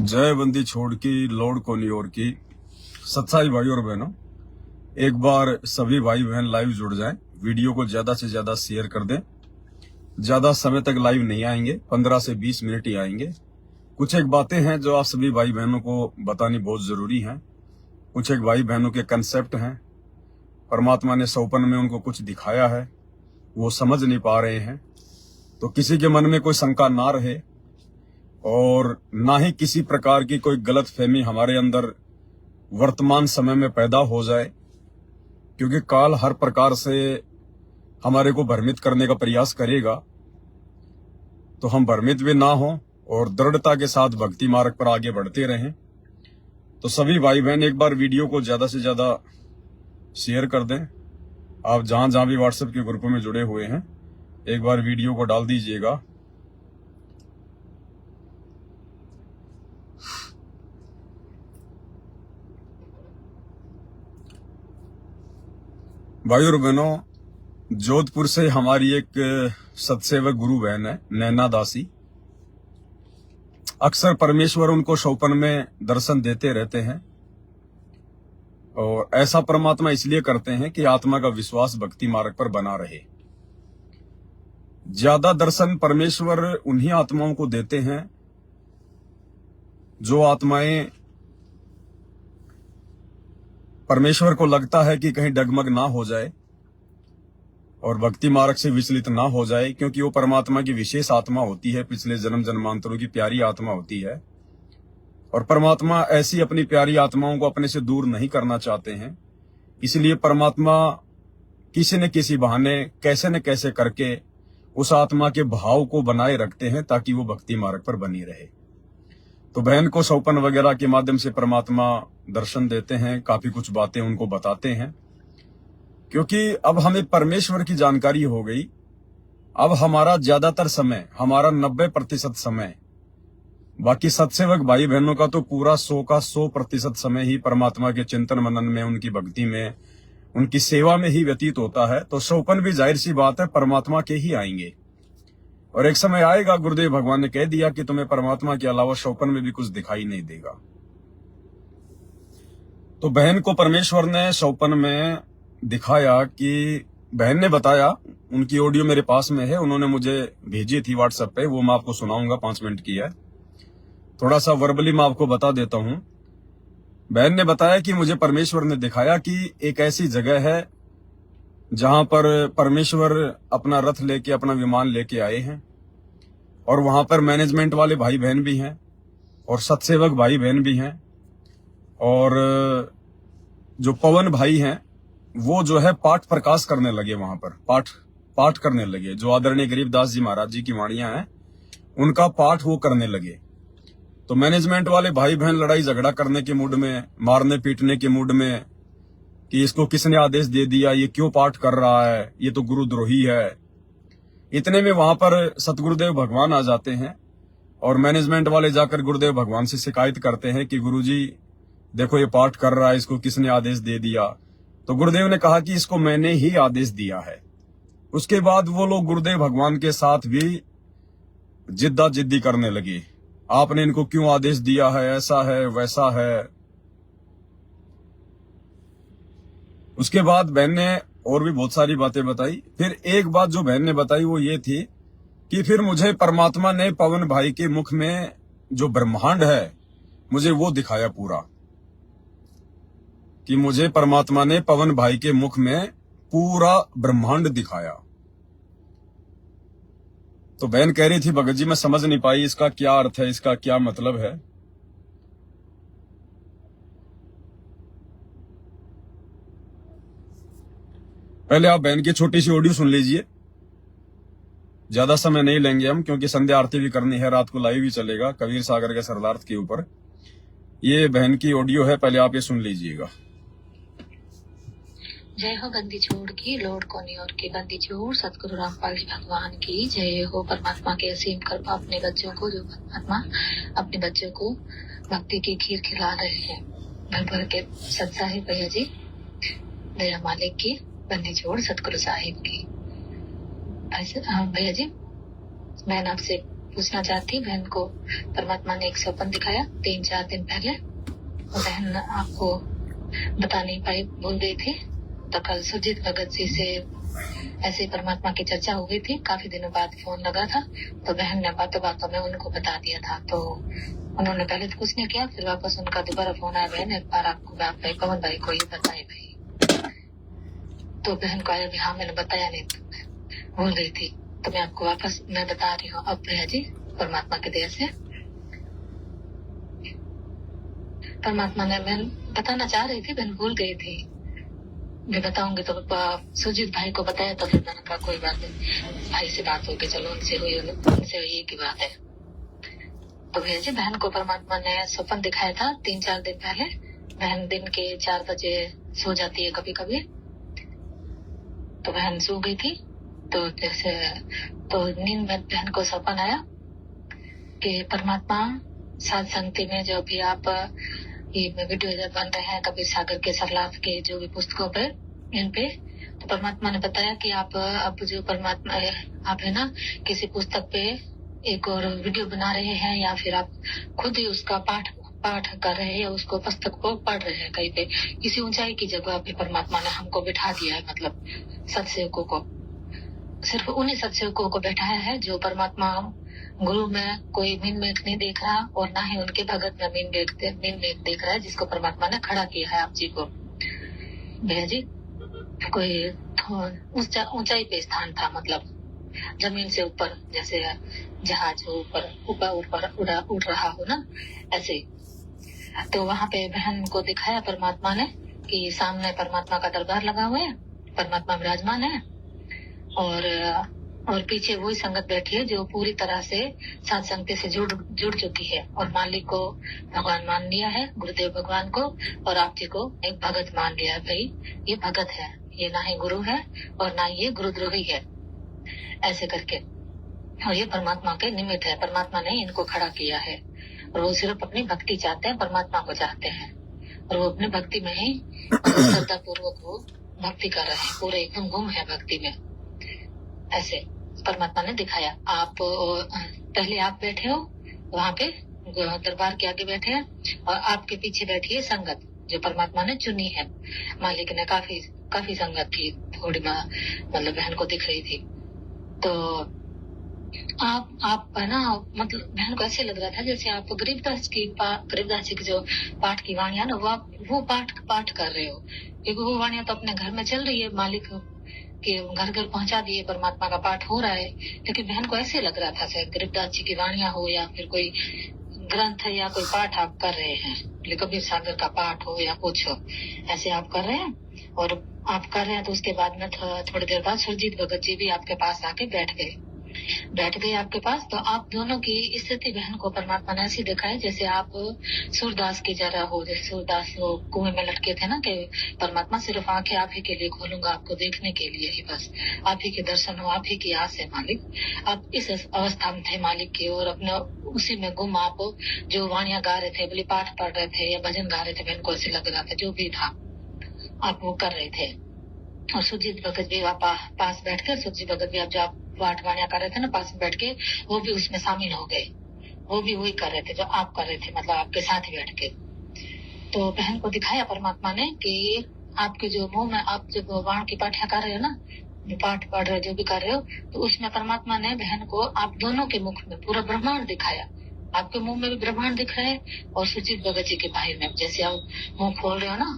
जय बंदी छोड़ की लोड कोनी और की। सच्चाई भाई और बहनों, एक बार सभी भाई बहन लाइव जुड़ जाएं, वीडियो को ज्यादा से ज्यादा शेयर कर दें। ज्यादा समय तक लाइव नहीं आएंगे, 15 से 20 मिनट ही आएंगे। कुछ एक बातें हैं जो आप सभी भाई बहनों को बतानी बहुत जरूरी है। कुछ एक भाई बहनों के कंसेप्ट हैं, परमात्मा ने सौपन में उनको कुछ दिखाया है, वो समझ नहीं पा रहे हैं। तो किसी के मन में कोई शंका ना रहे और ना ही किसी प्रकार की कोई गलत फहमी हमारे अंदर वर्तमान समय में पैदा हो जाए, क्योंकि काल हर प्रकार से हमारे को भ्रमित करने का प्रयास करेगा। तो हम भ्रमित भी ना हो और दृढ़ता के साथ भक्ति मार्ग पर आगे बढ़ते रहें। तो सभी भाई बहन एक बार वीडियो को ज्यादा से ज्यादा शेयर कर दें। आप जहां जहां भी व्हाट्सएप के ग्रुप में जुड़े हुए हैं, एक बार वीडियो को डाल दीजिएगा। भाई और बहनों, जोधपुर से हमारी एक सत्सेवक गुरु बहन है, नैना दासी। अक्सर परमेश्वर उनको शौपन में दर्शन देते रहते हैं और ऐसा परमात्मा इसलिए करते हैं कि आत्मा का विश्वास भक्ति मार्ग पर बना रहे। ज्यादा दर्शन परमेश्वर उन्हीं आत्माओं को देते हैं जो आत्माएं परमेश्वर को लगता है कि कहीं डगमग ना हो जाए और भक्ति मार्ग से विचलित ना हो जाए, क्योंकि वो परमात्मा की विशेष आत्मा होती है, पिछले जन्म जन्मांतरों की प्यारी आत्मा होती है। और परमात्मा ऐसी अपनी प्यारी आत्माओं को अपने से दूर नहीं करना चाहते हैं। इसलिए परमात्मा किसी न किसी बहाने, कैसे न कैसे करके उस आत्मा के भाव को बनाए रखते हैं ताकि वो भक्ति मार्ग पर बनी रहे। तो बहन को सौपन वगैरह के माध्यम से परमात्मा दर्शन देते हैं, काफी कुछ बातें उनको बताते हैं, क्योंकि अब हमें परमेश्वर की जानकारी हो गई। अब हमारा ज्यादातर समय, हमारा 90% समय, बाकी सत्सेवक भाई बहनों का तो पूरा 100 का 100% समय ही परमात्मा के चिंतन मनन में, उनकी भक्ति में, उनकी सेवा में ही व्यतीत होता है। तो सौपन भी जाहिर सी बात है परमात्मा के ही आएंगे। और एक समय आएगा, गुरुदेव भगवान ने कह दिया कि तुम्हें परमात्मा के अलावा शौपन में भी कुछ दिखाई नहीं देगा। तो बहन को परमेश्वर ने शौपन में दिखाया कि बहन ने बताया, उनकी ऑडियो मेरे पास में है, उन्होंने मुझे भेजी थी व्हाट्सएप पे, वो मैं आपको सुनाऊंगा, 5 मिनट की है। थोड़ा सा वर्बली मैं आपको बता देता हूं। बहन ने बताया कि मुझे परमेश्वर ने दिखाया कि एक ऐसी जगह है जहां पर परमेश्वर अपना रथ लेके, अपना विमान लेके आए हैं और वहां पर मैनेजमेंट वाले भाई बहन भी हैं और सत्सेवक भाई बहन भी हैं और जो पवन भाई हैं वो जो है पाठ प्रकाश करने लगे, वहां पर पाठ करने लगे। जो आदरणीय गरीबदास जी महाराज जी की वाणियां हैं उनका पाठ वो करने लगे। तो मैनेजमेंट वाले भाई बहन लड़ाई झगड़ा करने के मूड में, मारने पीटने के मूड में कि इसको किसने आदेश दे दिया, ये क्यों पाठ कर रहा है, ये तो गुरुद्रोही है। इतने में वहां पर सतगुरुदेव भगवान आ जाते हैं और मैनेजमेंट वाले जाकर गुरुदेव भगवान से शिकायत करते हैं कि गुरुजी देखो ये पाठ कर रहा है, इसको किसने आदेश दे दिया। तो गुरुदेव ने कहा कि इसको मैंने ही आदेश दिया है। उसके बाद वो लोग गुरुदेव भगवान के साथ भी जिद्दी करने लगे, आपने इनको क्यों आदेश दिया है, ऐसा है वैसा है। उसके बाद बहन ने और भी बहुत सारी बातें बताई। फिर एक बात जो बहन ने बताई वो ये थी कि फिर मुझे परमात्मा ने पवन भाई के मुख में जो ब्रह्मांड है मुझे वो दिखाया पूरा, कि मुझे परमात्मा ने पवन भाई के मुख में पूरा ब्रह्मांड दिखाया। तो बहन कह रही थी, भगत जी मैं समझ नहीं पाई इसका क्या अर्थ है, इसका क्या मतलब है। पहले आप बहन की छोटी सी ऑडियो सुन लीजिए, ज्यादा समय नहीं लेंगे हम, क्योंकि संध्या आरती भी करनी है, रात को लाइव भी चलेगा कबीर सागर के सरदार्थ के ऊपर। ये बहन की ऑडियो है, पहले आप ये सुन लीजिएगा। जय हो बंदी छोड़ की लोड कोनी और की बंदी छोड़ सतगुरु रामपाल जी भगवान की जय हो। परमात्मा के असीम कृपा अपने बच्चों को, जो परमात्मा अपने बच्चों को भक्ति की खीर खिला रहे हैं। भर भर के सत्साहिब भैया जी, दया मालिक की बंदी छोड़ सतगुरु साहिब की। भैया जी, मैं आपसे पूछना चाहती बहन को परमात्मा ने एक स्वप्न दिखाया 3-4 दिन पहले। बहन आपको बता नहीं पाई, भूल गई थी। तो कल सुरजीत भगत जी से ऐसे परमात्मा की चर्चा हो गई थी, काफी दिनों बाद फोन लगा था, तो बहन ने बातों बातों में उनको बता दिया था। तो उन्होंने पहले तो कुछ नहीं किया, फिर वापस उनका दोबारा फोन आया, बहन एक बार आपको आप भाई पवन भाई को ये बताए भाई। तो बहन को आया भी हाँ मैंने बताया नहीं, तो भूल गई थी, तो मैं आपको वापस मैं बता रही हूँ अब भैया जी, परमात्मा की दया से। परमात्मा ने मैं बताना चाह रही थी, बहन भूल गई थी। मैं बताऊंगी तो सुजीत भाई को बताया, तो फिर मैंने कहा कोई बात नहीं, भाई से बात होगी, चलो उनसे हुई की बात है। तो भैया जी बहन को परमात्मा ने स्वप्न दिखाया था 3-4 दिन पहले। बहन दिन के 4 बजे सो जाती है कभी कभी, तो बहन सो गई थी। तो जैसे तो नींद में बहन को सपन आया कि परमात्मा सात संगति में जो भी आप ये वीडियो जब बन रहे हैं कबीर सागर के सरलाफ के जो भी पुस्तकों पे इन पे, तो परमात्मा ने बताया कि आप अब जो परमात्मा आप है ना किसी पुस्तक पे एक और वीडियो बना रहे हैं, या फिर आप खुद ही उसका पाठ कर रहे हैं, उसको पुस्तक को पढ़ रहे हैं कहीं पे किसी ऊंचाई की जगह पे परमात्मा ने हमको बिठा दिया है। मतलब सत्सेवकों को, सिर्फ उन्हीं सत्सेवकों को बैठाया है जो परमात्मा गुरु में कोई मीन मेक नहीं देख रहा, और ना ही उनके भगत में मीन मेक देख रहा है, जिसको परमात्मा ने खड़ा किया है आप जी को। भैया जी कोई ऊंचाई पे स्थान था, मतलब जमीन से ऊपर, जैसे जहाज ऊपर उड़ रहा हो ना, ऐसे। तो वहां पे बहन को दिखाया परमात्मा ने कि सामने परमात्मा का दरबार लगा हुआ है, परमात्मा विराजमान है, और पीछे वही संगत बैठी है जो पूरी तरह से सात संगति से जुड़ चुकी है, और मालिक को भगवान मान लिया है, गुरुदेव भगवान को, और आप जी को एक भगत मान लिया है। भाई ये भगत है, ये ना ही गुरु है और ना ही ये गुरुद्रोही है, ऐसे करके। और ये परमात्मा के निमित्त है, परमात्मा ने इनको खड़ा किया है, और वो सिर्फ अपनी भक्ति चाहते हैं, परमात्मा को चाहते हैं, और वो अपनी भक्ति में ही श्रद्धा पूर्वक वो भक्ति कर रहे हैं, पूरे एकदम गुम है भक्ति में, ऐसे परमात्मा ने दिखाया। आप पहले आप बैठे हो वहां पे दरबार के आगे बैठे हैं, और आपके पीछे बैठी है संगत जो परमात्मा ने चुनी है। मालिक ने काफी संगत थी, थोड़ी मतलब बहन को दिख रही थी। तो आप है ना, मतलब बहन को ऐसे लग रहा था जैसे आप गरीबदास जी की जो पाठ की वाणियां ना, वो पाठ कर रहे हो, क्योंकि वो वाणियां तो अपने घर में चल रही है, मालिक के घर घर पहुंचा दिए, परमात्मा का पाठ हो रहा है। लेकिन बहन को ऐसे लग रहा था शायद गरीबदास जी की वाणियां हो, या फिर कोई ग्रंथ है या कोई पाठ आप कर रहे हैं, कबीर सागर का पाठ हो या कुछ हो, ऐसे आप कर रहे हैं। और आप कर रहे हैं तो उसके बाद में थोड़ी देर बाद सुरजीत भगत जी भी आपके पास आके बैठ गए आपके पास। तो आप दोनों की स्थिति बहन को परमात्मा ने ऐसी देखा है जैसे आप सूरदास की जरा हो, जैसे सूरदास वो कुएं में लटके थे ना, कि परमात्मा सिर्फ आंखें आप ही के लिए खोलूंगा, आपको देखने के लिए ही, बस आप ही के दर्शन हो, आप ही की आस है मालिक। आप इस अवस्था में थे मालिक की, और अपने उसी में गुम आप जो वाणियां गा रहे थे, बोले पाठ पढ़ रहे थे या भजन गा रहे थे, बहन को ऐसे लग रहा था जो भी था आप वो कर रहे थे। और सुरजीत भगत भी पास बैठ कर, सुरजीत भगत भी आप जो आप पाठ वाणियां कर रहे थे ना, पास में बैठ के वो भी उसमें शामिल हो गए, वो भी वही कर रहे थे जो आप कर रहे थे, मतलब आपके साथ ही बैठ के। तो बहन को दिखाया परमात्मा ने कि आपके जो मुंह में आप जब वाण की पाठियां कर रहे हो ना, पाठ पढ़ रहे जो भी कर रहे हो, तो उसमें परमात्मा ने बहन को आप दोनों के मुख में पूरा ब्रह्मांड दिखाया। आपके मुंह में भी ब्रह्मांड दिख रहा है, और सुरजीत भगत जी के भाई में जैसे आप मुंह खोल रहे हो ना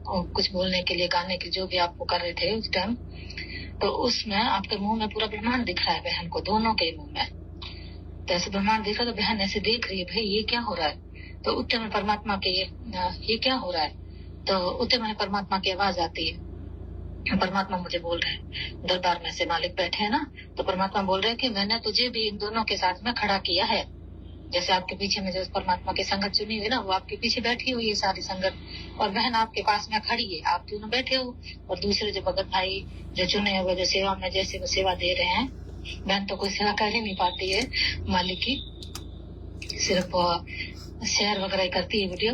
कुछ बोलने के लिए, गाने के जो भी आपको कर रहे थे उस टाइम, तो उसमें आपके मुंह में पूरा ब्रह्मांड दिख रहा है बहन को, दोनों के मुंह में। तो ऐसे ब्रह्मांड दिख रहा है, तो बहन ऐसे देख रही है, भाई ये क्या हो रहा है। तो उतने में परमात्मा के ये क्या हो रहा है, तो उतने में परमात्मा की आवाज आती है। परमात्मा मुझे बोल रहे हैं, दरबार में से मालिक बैठे हैं ना, तो परमात्मा बोल रहे हैं कि मैंने तुझे भी इन दोनों के साथ में खड़ा किया है। जैसे आपके पीछे में जो परमात्मा की संगत चुनी हुई ना, वो आपके पीछे बैठी हुई है सारी संगत, और बहन आपके पास में खड़ी है, आप दोनों बैठे हो, और दूसरे जो भगत भाई जो चुने हुए जो सेवा में जैसे वो सेवा दे रहे हैं, बहन तो कोई सेवा कर ही नहीं पाती है मालिक की, सिर्फ शेयर वगैरह करती है वीडियो।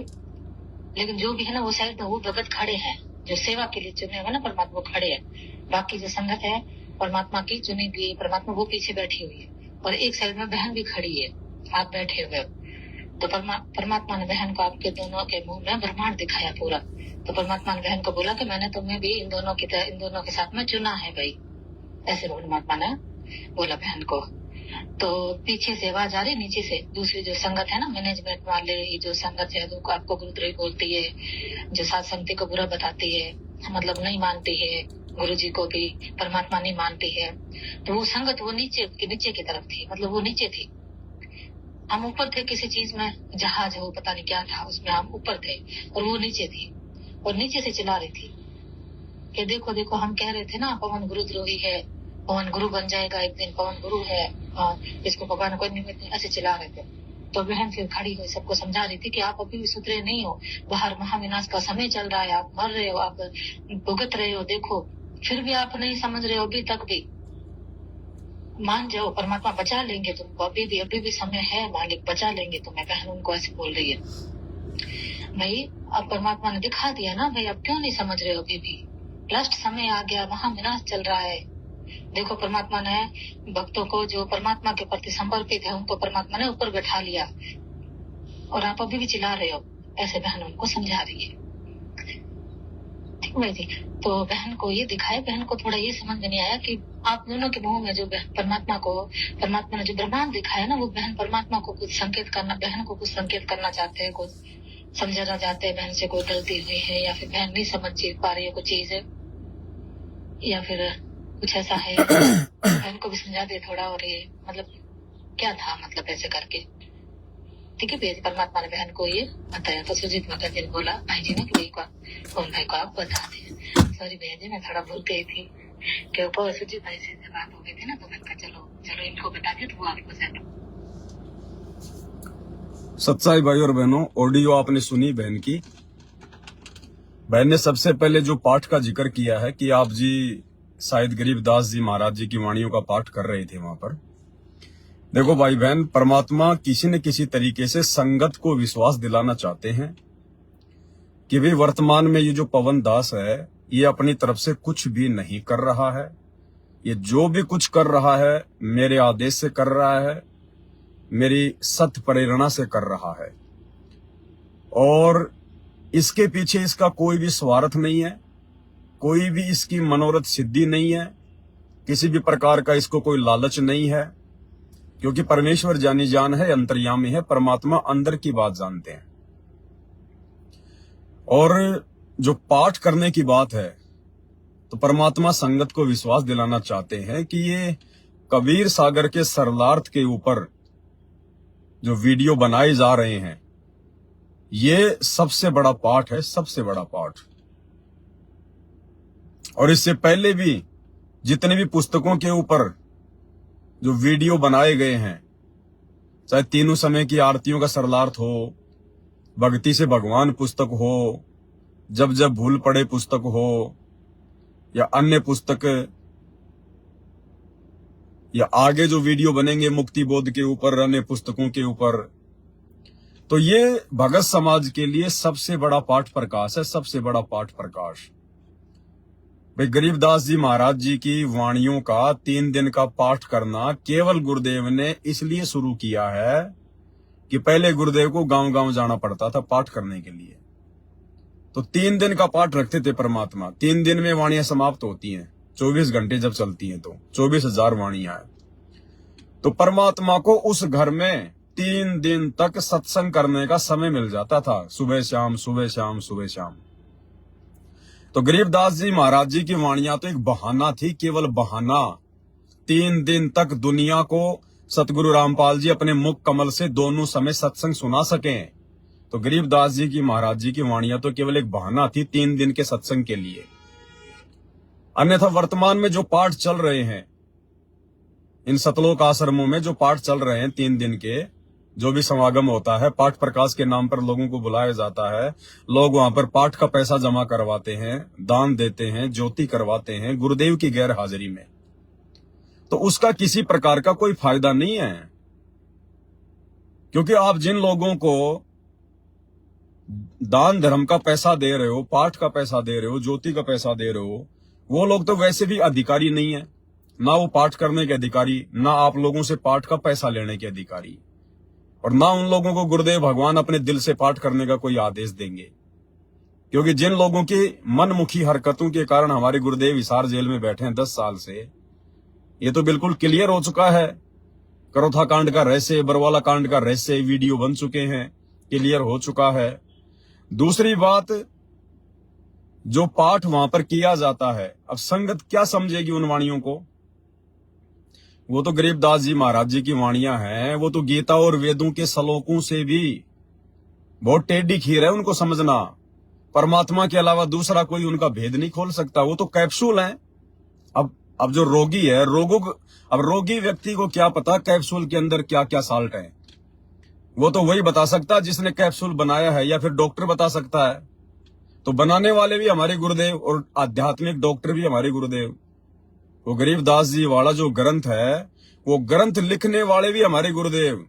लेकिन जो भी है ना वो साइड में वो भगत खड़े हैं जो सेवा के लिए चुने हुए ना परमात्मा, वो खड़े हैं। बाकी जो संगत है परमात्मा की चुनी हुई परमात्मा, वो पीछे बैठी हुई है, और एक साइड में बहन भी खड़ी है, आप बैठे हुए हो। तो परमात्मा ने बहन को आपके दोनों के मुंह में ब्रह्मांड दिखाया पूरा। तो परमात्मा ने बहन को बोला कि मैंने तुम्हें भी इन दोनों के साथ में चुना है भाई, ऐसे परमात्मा ने बोला बहन को। तो पीछे से आवाज आ रही, नीचे से दूसरी जो संगत है ना, मैनेजमेंट वाले, ये जो संगत है जो आपको गुरुद्रोही बोलती है, जो साथ संगति को बुरा बताती है, मतलब नहीं मानती है गुरु जी को भी, परमात्मा नहीं मानती है। तो वो संगत वो नीचे की तरफ थी, मतलब वो नीचे थी। हम ऊपर थे किसी चीज में, जहाज हो पता नहीं क्या था, उसमें हम ऊपर थे और वो नीचे थी, और नीचे से चिल्ला रही थी कि देखो देखो, हम कह रहे थे ना पवन गुरुद्रोही है, पवन गुरु बन जाएगा एक दिन, पवन गुरु है, इसको भगवान कोई नहीं, ऐसे चिल्ला रहे थे। तो बहन फिर खड़ी हुई सबको समझा रही थी कि आप अभी भी सुधरे नहीं हो, बाहर महाविनाश का समय चल रहा है, आप मर रहे हो, आप भुगत रहे हो, देखो फिर भी आप नहीं समझ रहे हो, अभी तक भी मान जाओ, परमात्मा बचा लेंगे तुमको, अभी भी समय है, मालिक बचा लेंगे तुम्हें। बहन उनको ऐसे बोल रही है। भाई अब परमात्मा ने दिखा दिया ना भाई, अब क्यों नहीं समझ रहे हो, अभी भी लास्ट समय आ गया, महाविनाश चल रहा है। देखो परमात्मा ने भक्तों को जो परमात्मा के प्रति समर्पित है उनको परमात्मा ने ऊपर बैठा लिया, और आप अभी भी चिल्ला रहे हो, ऐसे बहन उनको समझा रही है। ठीक है जी। तो बहन को ये दिखाया, बहन को थोड़ा ये समझ में नहीं आया कि आप दोनों के मुंह में जो परमात्मा ने जो ब्रह्मांड दिखाया ना, वो बहन परमात्मा को कुछ संकेत करना, बहन को कुछ संकेत करना चाहते हैं, कुछ समझाना चाहते हैं, बहन से कोई गलती हुई है, या फिर बहन नहीं समझ पा रही है कुछ चीज है, या फिर कुछ ऐसा है, बहन को भी समझा दे थोड़ा। और ये मतलब क्या था, मतलब ऐसे करके। ठीक है भैया जी, परमात्मा ने बहन को ये बताया। तो सुजीत माता जी ने बोला भाई जी ने कि कौन भाई को आप बता दें। सॉरी भैया जी, मैं थोड़ा भूल गई थी कि ऊपर सुजीत भाई से बात हो गई थी ना, तो मैंने कहा चलो इनको बता दिया, तो वो आपको सेट। सच्चाई भाई और बहनों, ऑडियो आपने सुनी बहन की। बहन ने सबसे पहले जो पाठ का जिक्र किया है कि आप जी शायद गरीबदास जी महाराज जी की वाणियों का पाठ कर रहे थे वहां पर। देखो भाई बहन, परमात्मा किसी न किसी तरीके से संगत को विश्वास दिलाना चाहते हैं कि भाई वर्तमान में ये जो पवन दास है, ये अपनी तरफ से कुछ भी नहीं कर रहा है, ये जो भी कुछ कर रहा है मेरे आदेश से कर रहा है, मेरी सत्य प्रेरणा से कर रहा है, और इसके पीछे इसका कोई भी स्वार्थ नहीं है, कोई भी इसकी मनोरथ सिद्धि नहीं है, किसी भी प्रकार का इसको कोई लालच नहीं है, क्योंकि परमेश्वर जानी जान है, अंतर्यामी है, परमात्मा अंदर की बात जानते हैं। और जो पाठ करने की बात है, तो परमात्मा संगत को विश्वास दिलाना चाहते हैं कि ये कबीर सागर के सरलार्थ के ऊपर जो वीडियो बनाए जा रहे हैं, ये सबसे बड़ा पाठ है, सबसे बड़ा पाठ। और इससे पहले भी जितने भी पुस्तकों के ऊपर जो वीडियो बनाए गए हैं, चाहे तीनों समय की आरतियों का सरलार्थ हो, भक्ति से भगवान पुस्तक हो, जब जब भूल पड़े पुस्तक हो, या अन्य पुस्तक, या आगे जो वीडियो बनेंगे मुक्ति बोध के ऊपर, अन्य पुस्तकों के ऊपर, तो ये भगत समाज के लिए सबसे बड़ा पाठ प्रकाश है, सबसे बड़ा पाठ प्रकाश। भाई गरीबदास जी महाराज जी की वाणियों का 3 दिन का पाठ करना केवल गुरुदेव ने इसलिए शुरू किया है कि पहले गुरुदेव को गांव-गांव जाना पड़ता था पाठ करने के लिए। तो 3 दिन का पाठ रखते थे परमात्मा। 3 दिन में वाणियां समाप्त होती हैं, 24 घंटे जब चलती हैं तो 24,000 वाणियां हैं। तो परमात्मा को उस घर में 3 दिन तक सत्संग करने का समय मिल जाता था, सुबह शाम सुबह शाम सुबह शाम। तो गरीबदास जी महाराज जी की वाणियां तो एक बहाना थी, केवल बहाना। 3 दिन तक दुनिया को सतगुरु रामपाल जी अपने मुख कमल से दोनों समय सत्संग सुना सकें, तो गरीबदास जी की महाराज जी की वाणियां तो केवल एक बहाना थी 3 दिन के सत्संग के लिए। अन्यथा वर्तमान में जो पाठ चल रहे हैं, इन सतलोक आश्रमों में जो पाठ चल रहे हैं 3 दिन के, जो भी समागम होता है, पाठ प्रकाश के नाम पर लोगों को बुलाया जाता है, लोग वहां पर पाठ का पैसा जमा करवाते हैं, दान देते हैं, ज्योति करवाते हैं गुरुदेव की गैर हाजिरी में, तो उसका किसी प्रकार का कोई फायदा नहीं है। क्योंकि आप जिन लोगों को दान धर्म का पैसा दे रहे हो, पाठ का पैसा दे रहे हो, ज्योति का पैसा दे रहे हो, वो लोग तो वैसे भी अधिकारी नहीं है, ना वो पाठ करने के अधिकारी, ना आप लोगों से पाठ का पैसा लेने के अधिकारी, और ना उन लोगों को गुरुदेव भगवान अपने दिल से पाठ करने का कोई आदेश देंगे। क्योंकि जिन लोगों की मनमुखी हरकतों के कारण हमारे गुरुदेव हिसार जेल में बैठे हैं 10 साल से, ये तो बिल्कुल क्लियर हो चुका है। करोथा कांड का रहस्य, बरवाला कांड का रहस्य वीडियो बन चुके हैं, क्लियर हो चुका है। दूसरी बात, जो पाठ वहां पर किया जाता है, अब संगत क्या समझेगी उन वाणियों को? वो तो गरीबदास जी महाराज जी की वाणियां हैं, वो तो गीता और वेदों के श्लोकों से भी बहुत टेढ़ी खीर है उनको समझना। परमात्मा के अलावा दूसरा कोई उनका भेद नहीं खोल सकता, वो तो कैप्सूल हैं। अब जो रोगी है, अब रोगी व्यक्ति को क्या पता कैप्सूल के अंदर क्या क्या साल्ट है? वो तो वही बता सकता जिसने कैप्सूल बनाया है, या फिर डॉक्टर बता सकता है। तो बनाने वाले भी हमारे गुरुदेव और आध्यात्मिक डॉक्टर भी हमारे गुरुदेव। वो गरीबदास जी वाला जो ग्रंथ है, वो ग्रंथ लिखने वाले भी हमारे गुरुदेव,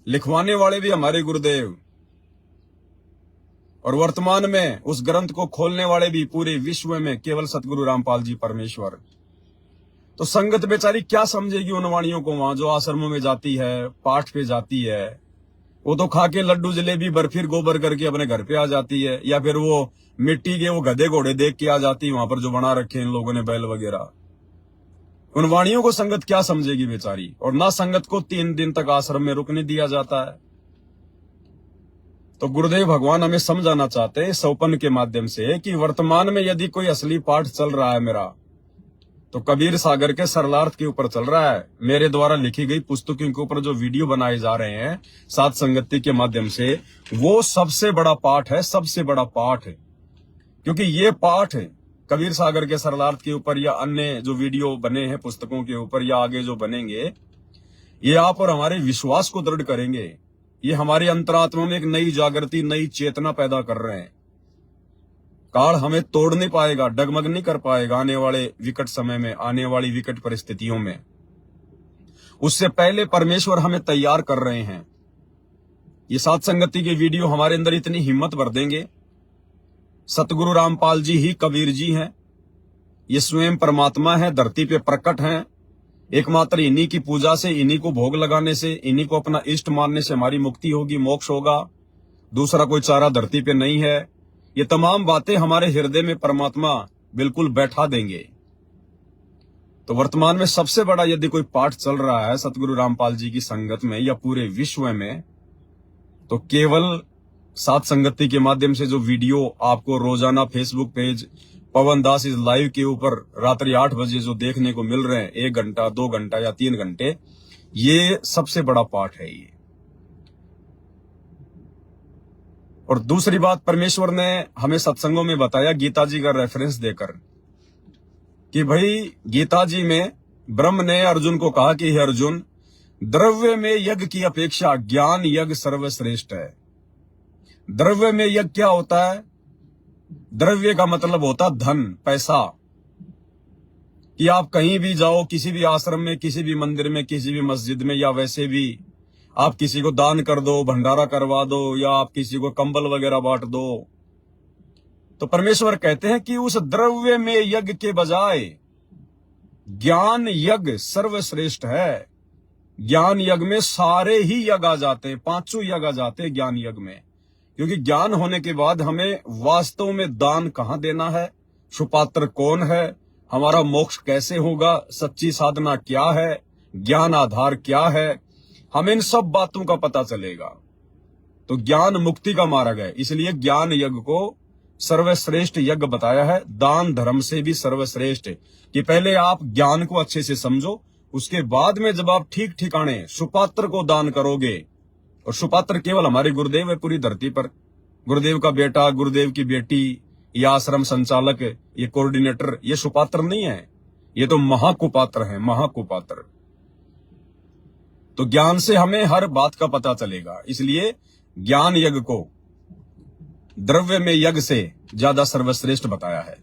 लिखवाने वाले भी हमारे गुरुदेव, और वर्तमान में उस ग्रंथ को खोलने वाले भी पूरे विश्व में केवल सतगुरु रामपाल जी परमेश्वर। तो संगत बेचारी क्या समझेगी उन वाणियों को? वहां जो आश्रमों में जाती है, पाठ पे जाती है, वो तो खा के लड्डू जलेबी बर्फी गोबर करके अपने घर पे आ जाती है, या फिर वो मिट्टी के वो गधे घोड़े देख के आ जाती है वहां पर जो बना रखे इन लोगों ने, बैल वगैरह। उन वाणियों को संगत क्या समझेगी बेचारी? और ना संगत को 3 दिन तक आश्रम में रुकने दिया जाता है। तो गुरुदेव भगवान हमें समझाना चाहते हैं सौपन के माध्यम से कि वर्तमान में यदि कोई असली पाठ चल रहा है मेरा, तो कबीर सागर के सरलार्थ के ऊपर चल रहा है। मेरे द्वारा लिखी गई पुस्तकों के ऊपर जो वीडियो बनाए जा रहे हैं सात संगति के माध्यम से, वो सबसे बड़ा पाठ है, सबसे बड़ा पाठ है। क्योंकि ये पाठ कबीर सागर के सरलार्थ के ऊपर या अन्य जो वीडियो बने हैं पुस्तकों के ऊपर या आगे जो बनेंगे, ये आप और हमारे विश्वास को दृढ़ करेंगे। ये हमारी अंतरात्मा में एक नई जागृति, नई चेतना पैदा कर रहे हैं। काल हमें तोड़ नहीं पाएगा, डगमग नहीं कर पाएगा आने वाले विकट समय में, आने वाली विकट परिस्थितियों में। उससे पहले परमेश्वर हमें तैयार कर रहे हैं। ये सात संगति के वीडियो हमारे अंदर इतनी हिम्मत भर देंगे। सतगुरु रामपाल जी ही कबीर जी हैं। ये स्वयं परमात्मा है, धरती पे प्रकट हैं। एकमात्र इन्हीं की पूजा से, इन्हीं को भोग लगाने से, इन्हीं को अपना इष्ट मानने से हमारी मुक्ति होगी, मोक्ष होगा। दूसरा कोई चारा धरती पे नहीं है। ये तमाम बातें हमारे हृदय में परमात्मा बिल्कुल बैठा देंगे। तो वर्तमान में सबसे बड़ा यदि कोई पाठ चल रहा है सतगुरु रामपाल जी की संगत में या पूरे विश्व में, तो केवल सात संगति के माध्यम से जो वीडियो आपको रोजाना Facebook page Pawan Das is live के ऊपर रात्रि 8 बजे जो देखने को मिल रहे हैं, 1 घंटा 2 घंटा या 3 घंटे, ये सबसे बड़ा पाठ है ये। और दूसरी बात, परमेश्वर ने हमें सत्संगों में बताया गीता जी का रेफरेंस देकर कि भाई गीता जी में ब्रह्म ने अर्जुन को कहा कि हे अर्जुन, द्रव्य में यज्ञ की अपेक्षा ज्ञान यज्ञ सर्वश्रेष्ठ है। द्रव्य में यज्ञ क्या होता है? द्रव्य का मतलब होता धन, पैसा। कि आप कहीं भी जाओ, किसी भी आश्रम में, किसी भी मंदिर में, किसी भी मस्जिद में, या वैसे भी आप किसी को दान कर दो, भंडारा करवा दो, या आप किसी को कंबल वगैरह बांट दो, तो परमेश्वर कहते हैं कि उस द्रव्य में यज्ञ के बजाय ज्ञान यज्ञ सर्वश्रेष्ठ है। ज्ञान यज्ञ में सारे ही यज्ञ आ जाते हैं, 5 यज्ञ आ जाते हैं ज्ञान यज्ञ में। क्योंकि ज्ञान होने के बाद हमें वास्तव में दान कहां देना है, सुपात्र कौन है, हमारा मोक्ष कैसे होगा, सच्ची साधना क्या है, ज्ञान आधार क्या है, हमें इन सब बातों का पता चलेगा। तो ज्ञान मुक्ति का मार्ग है, इसलिए ज्ञान यज्ञ को सर्वश्रेष्ठ यज्ञ बताया है। दान धर्म से भी सर्वश्रेष्ठ है कि पहले आप ज्ञान को अच्छे से समझो, उसके बाद में जब आप ठीक ठिकाने सुपात्र को दान करोगे, और सुपात्र केवल हमारे गुरुदेव है पूरी धरती पर। गुरुदेव का बेटा, गुरुदेव की बेटी, या आश्रम संचालक, ये कोऑर्डिनेटर, ये सुपात्र नहीं है, ये तो महाकुपात्र है, महाकुपात्र। तो ज्ञान से हमें हर बात का पता चलेगा, इसलिए ज्ञान यज्ञ को द्रव्य में यज्ञ से ज्यादा सर्वश्रेष्ठ बताया है।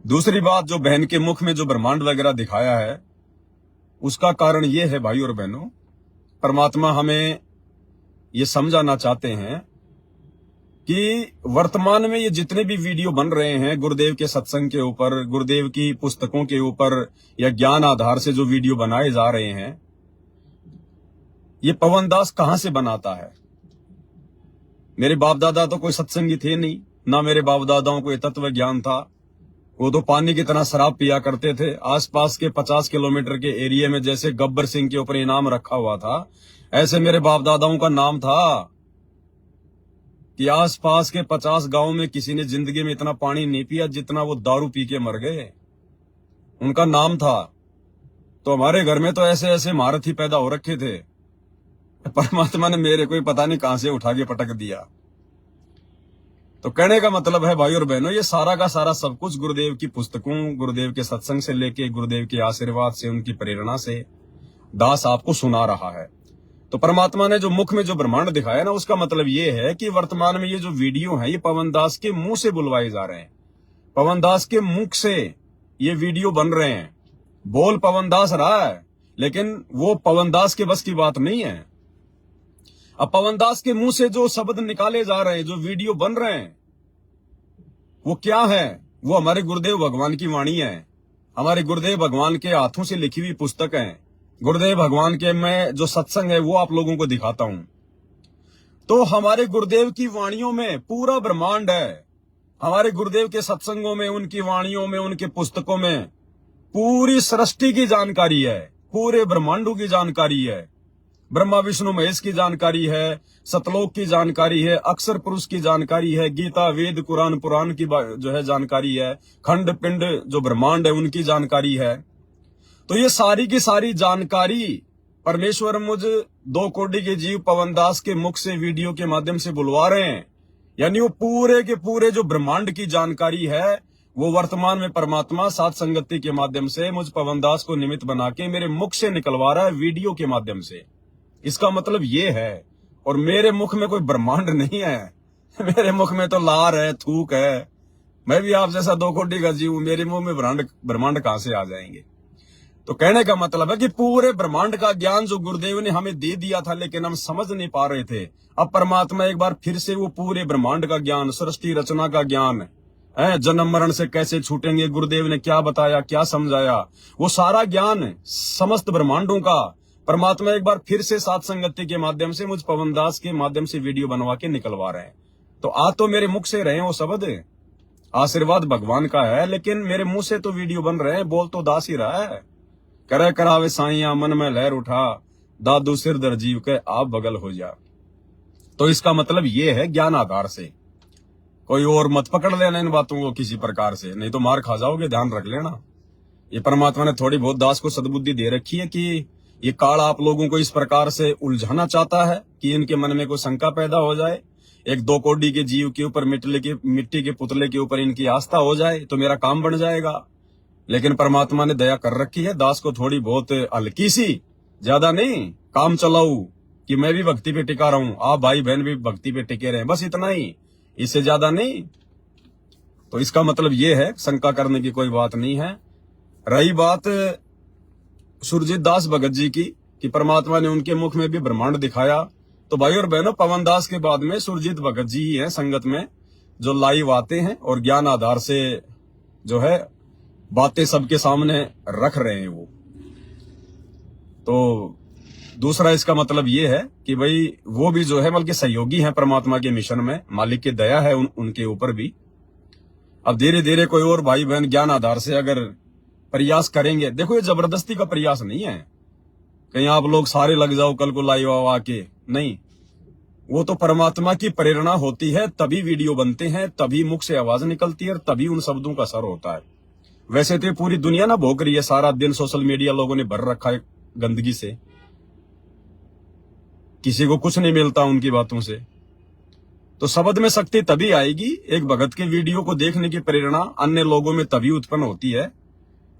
दूसरी बात, जो बहन के मुख में जो ब्रह्मांड वगैरह दिखाया है, उसका कारण यह है भाई और बहनों, परमात्मा हमें ये समझाना चाहते हैं कि वर्तमान में ये जितने भी वीडियो बन रहे हैं गुरुदेव के सत्संग के ऊपर, गुरुदेव की पुस्तकों के ऊपर या ज्ञान आधार से जो वीडियो बनाए जा रहे हैं, ये पवन दास कहां से बनाता है? मेरे बाप दादा तो कोई सत्संगी थे नहीं, ना मेरे बाप दादाओं को ये तत्व ज्ञान था। वो तो पानी की तरह शराब पिया करते थे। आसपास के 50 किलोमीटर के एरिया में जैसे गब्बर सिंह के ऊपर इनाम रखा हुआ था, ऐसे मेरे बाप दादाओं का नाम था कि आसपास के 50 गांव में किसी ने जिंदगी में इतना पानी नहीं पिया जितना वो दारू पी के मर गए। उनका नाम था। तो हमारे घर में तो ऐसे ऐसे महारथी पैदा हो रखे थे। परमात्मा ने मेरे को पता नहीं कहां से उठा के पटक दिया। तो कहने का मतलब है भाई और बहनों, ये सारा का सारा सब कुछ गुरुदेव की पुस्तकों, गुरुदेव के सत्संग से लेके, गुरुदेव के आशीर्वाद से, उनकी प्रेरणा से दास आपको सुना रहा है। तो परमात्मा ने जो मुख में जो ब्रह्मांड दिखाया ना, उसका मतलब ये है कि वर्तमान में ये जो वीडियो है, ये पवन दास के मुंह से बुलवाए जा रहे हैं। पवन दास के मुख से ये वीडियो बन रहे हैं। बोल पवन दास रहा है, लेकिन वो पवन दास के बस की बात नहीं है। अब पवन दास के मुंह से जो शब्द निकाले जा रहे हैं, जो वीडियो बन रहे हैं, वो क्या है? वो हमारे गुरुदेव भगवान की वाणी है। हमारे गुरुदेव भगवान के हाथों से लिखी हुई पुस्तक है। गुरुदेव भगवान के मैं जो सत्संग है वो आप लोगों को दिखाता हूं। तो हमारे गुरुदेव की वाणियों में पूरा ब्रह्मांड है। हमारे गुरुदेव के सत्संगों में, उनकी वाणियों में, उनके पुस्तकों में पूरी सृष्टि की जानकारी है, पूरे ब्रह्मांडों की जानकारी है। ब्रह्मा विष्णु महेश की जानकारी है, सतलोक की जानकारी है, अक्षर पुरुष की जानकारी है, गीता वेद कुरान पुराण की जो है जानकारी है, खंड पिंड जो ब्रह्मांड है उनकी जानकारी है। तो ये सारी की सारी जानकारी परमेश्वर मुझ 2 कोटि के जीव पवन दास के मुख से वीडियो के माध्यम से बुलवा रहे हैं। यानी वो पूरे के पूरे जो ब्रह्मांड की जानकारी है, वो वर्तमान में परमात्मा सात संगति के माध्यम से मुझ पवन दास को निमित्त बना के मेरे मुख से निकलवा रहा है, वीडियो के माध्यम से। इसका मतलब ये है। और मेरे मुख में कोई ब्रह्मांड नहीं है। मेरे मुख में तो लार है, थूक है। मैं भी आप जैसा 2 कोटि का जीव हूं, मेरे मुंह में ब्रह्मांड कहां से आ जाएंगे? तो कहने का मतलब है कि पूरे ब्रह्मांड का ज्ञान जो गुरुदेव ने हमें दे दिया था, लेकिन हम समझ नहीं पा रहे थे। अब परमात्मा एक बार फिर से वो पूरे ब्रह्मांड का ज्ञान, सृष्टि रचना का ज्ञान है, जन्म मरण से कैसे छूटेंगे, गुरुदेव ने क्या बताया, क्या समझाया, वो सारा ज्ञान समस्त ब्रह्मांडों का परमात्मा एक बार फिर से सात संगति के माध्यम से मुझ पवन दास के माध्यम से वीडियो बनवा के निकलवा रहे हैं। तो आ तो मेरे मुख से रहे वो शब्द, आशीर्वाद भगवान का है, लेकिन मेरे मुंह से तो वीडियो बन रहे हैं। बोल तो दास ही रहा है। करे करावे साइया मन में लहर उठा, दादू सिर दर जीव के आप बगल हो जा। तो इसका मतलब ये है ज्ञान आधार से। कोई और मत पकड़ लेना इन बातों को किसी प्रकार से, नहीं तो मार खा जाओगे, ध्यान रख लेना। ये परमात्मा ने थोड़ी बहुत दास को सद्बुद्धि दे रखी है कि ये काल आप लोगों को इस प्रकार से उलझाना चाहता है कि इनके मन में कोई शंका पैदा हो जाए। 1-2 कोटि के जीव के ऊपर, मिट्टी के पुतले के ऊपर इनकी आस्था हो जाए तो मेरा काम बन जाएगा। लेकिन परमात्मा ने दया कर रखी है, दास को थोड़ी बहुत हल्की सी, ज्यादा नहीं, काम चलाऊ कि मैं भी भक्ति पे टिका रहा हूं, आप भाई बहन भी भक्ति पे टिके रहे, बस इतना ही, इससे ज्यादा नहीं। तो इसका मतलब ये है, शंका करने की कोई बात नहीं है। रही बात सुरजीत दास भगत जी की कि परमात्मा ने उनके मुख में भी ब्रह्मांड दिखाया, तो भाई और बहनों, पवन दास के बाद में सुरजीत भगत जी ही हैं संगत में जो लाइव आते हैं और ज्ञान आधार से जो है बातें सबके सामने रख रहे हैं वो। तो दूसरा इसका मतलब ये है कि भाई वो भी जो है बल्कि सहयोगी हैं परमात्मा के मिशन में, मालिक की दया है उनके ऊपर भी। अब धीरे धीरे कोई और भाई बहन ज्ञान आधार से अगर प्रयास करेंगे, देखो ये जबरदस्ती का प्रयास नहीं है कहीं आप लोग सारे लग जाओ कल को लाइव आके, नहीं। वो तो परमात्मा की प्रेरणा होती है, तभी वीडियो बनते हैं, तभी मुख से आवाज निकलती है और तभी उन शब्दों का असर होता है। वैसे तो पूरी दुनिया ना भोग रही है, सारा दिन सोशल मीडिया लोगों ने भर रखा है गंदगी से, किसी को कुछ नहीं मिलता उनकी बातों से। तो शब्द में शक्ति तभी आएगी, एक भगत के वीडियो को देखने की प्रेरणा अन्य लोगों में तभी उत्पन्न होती है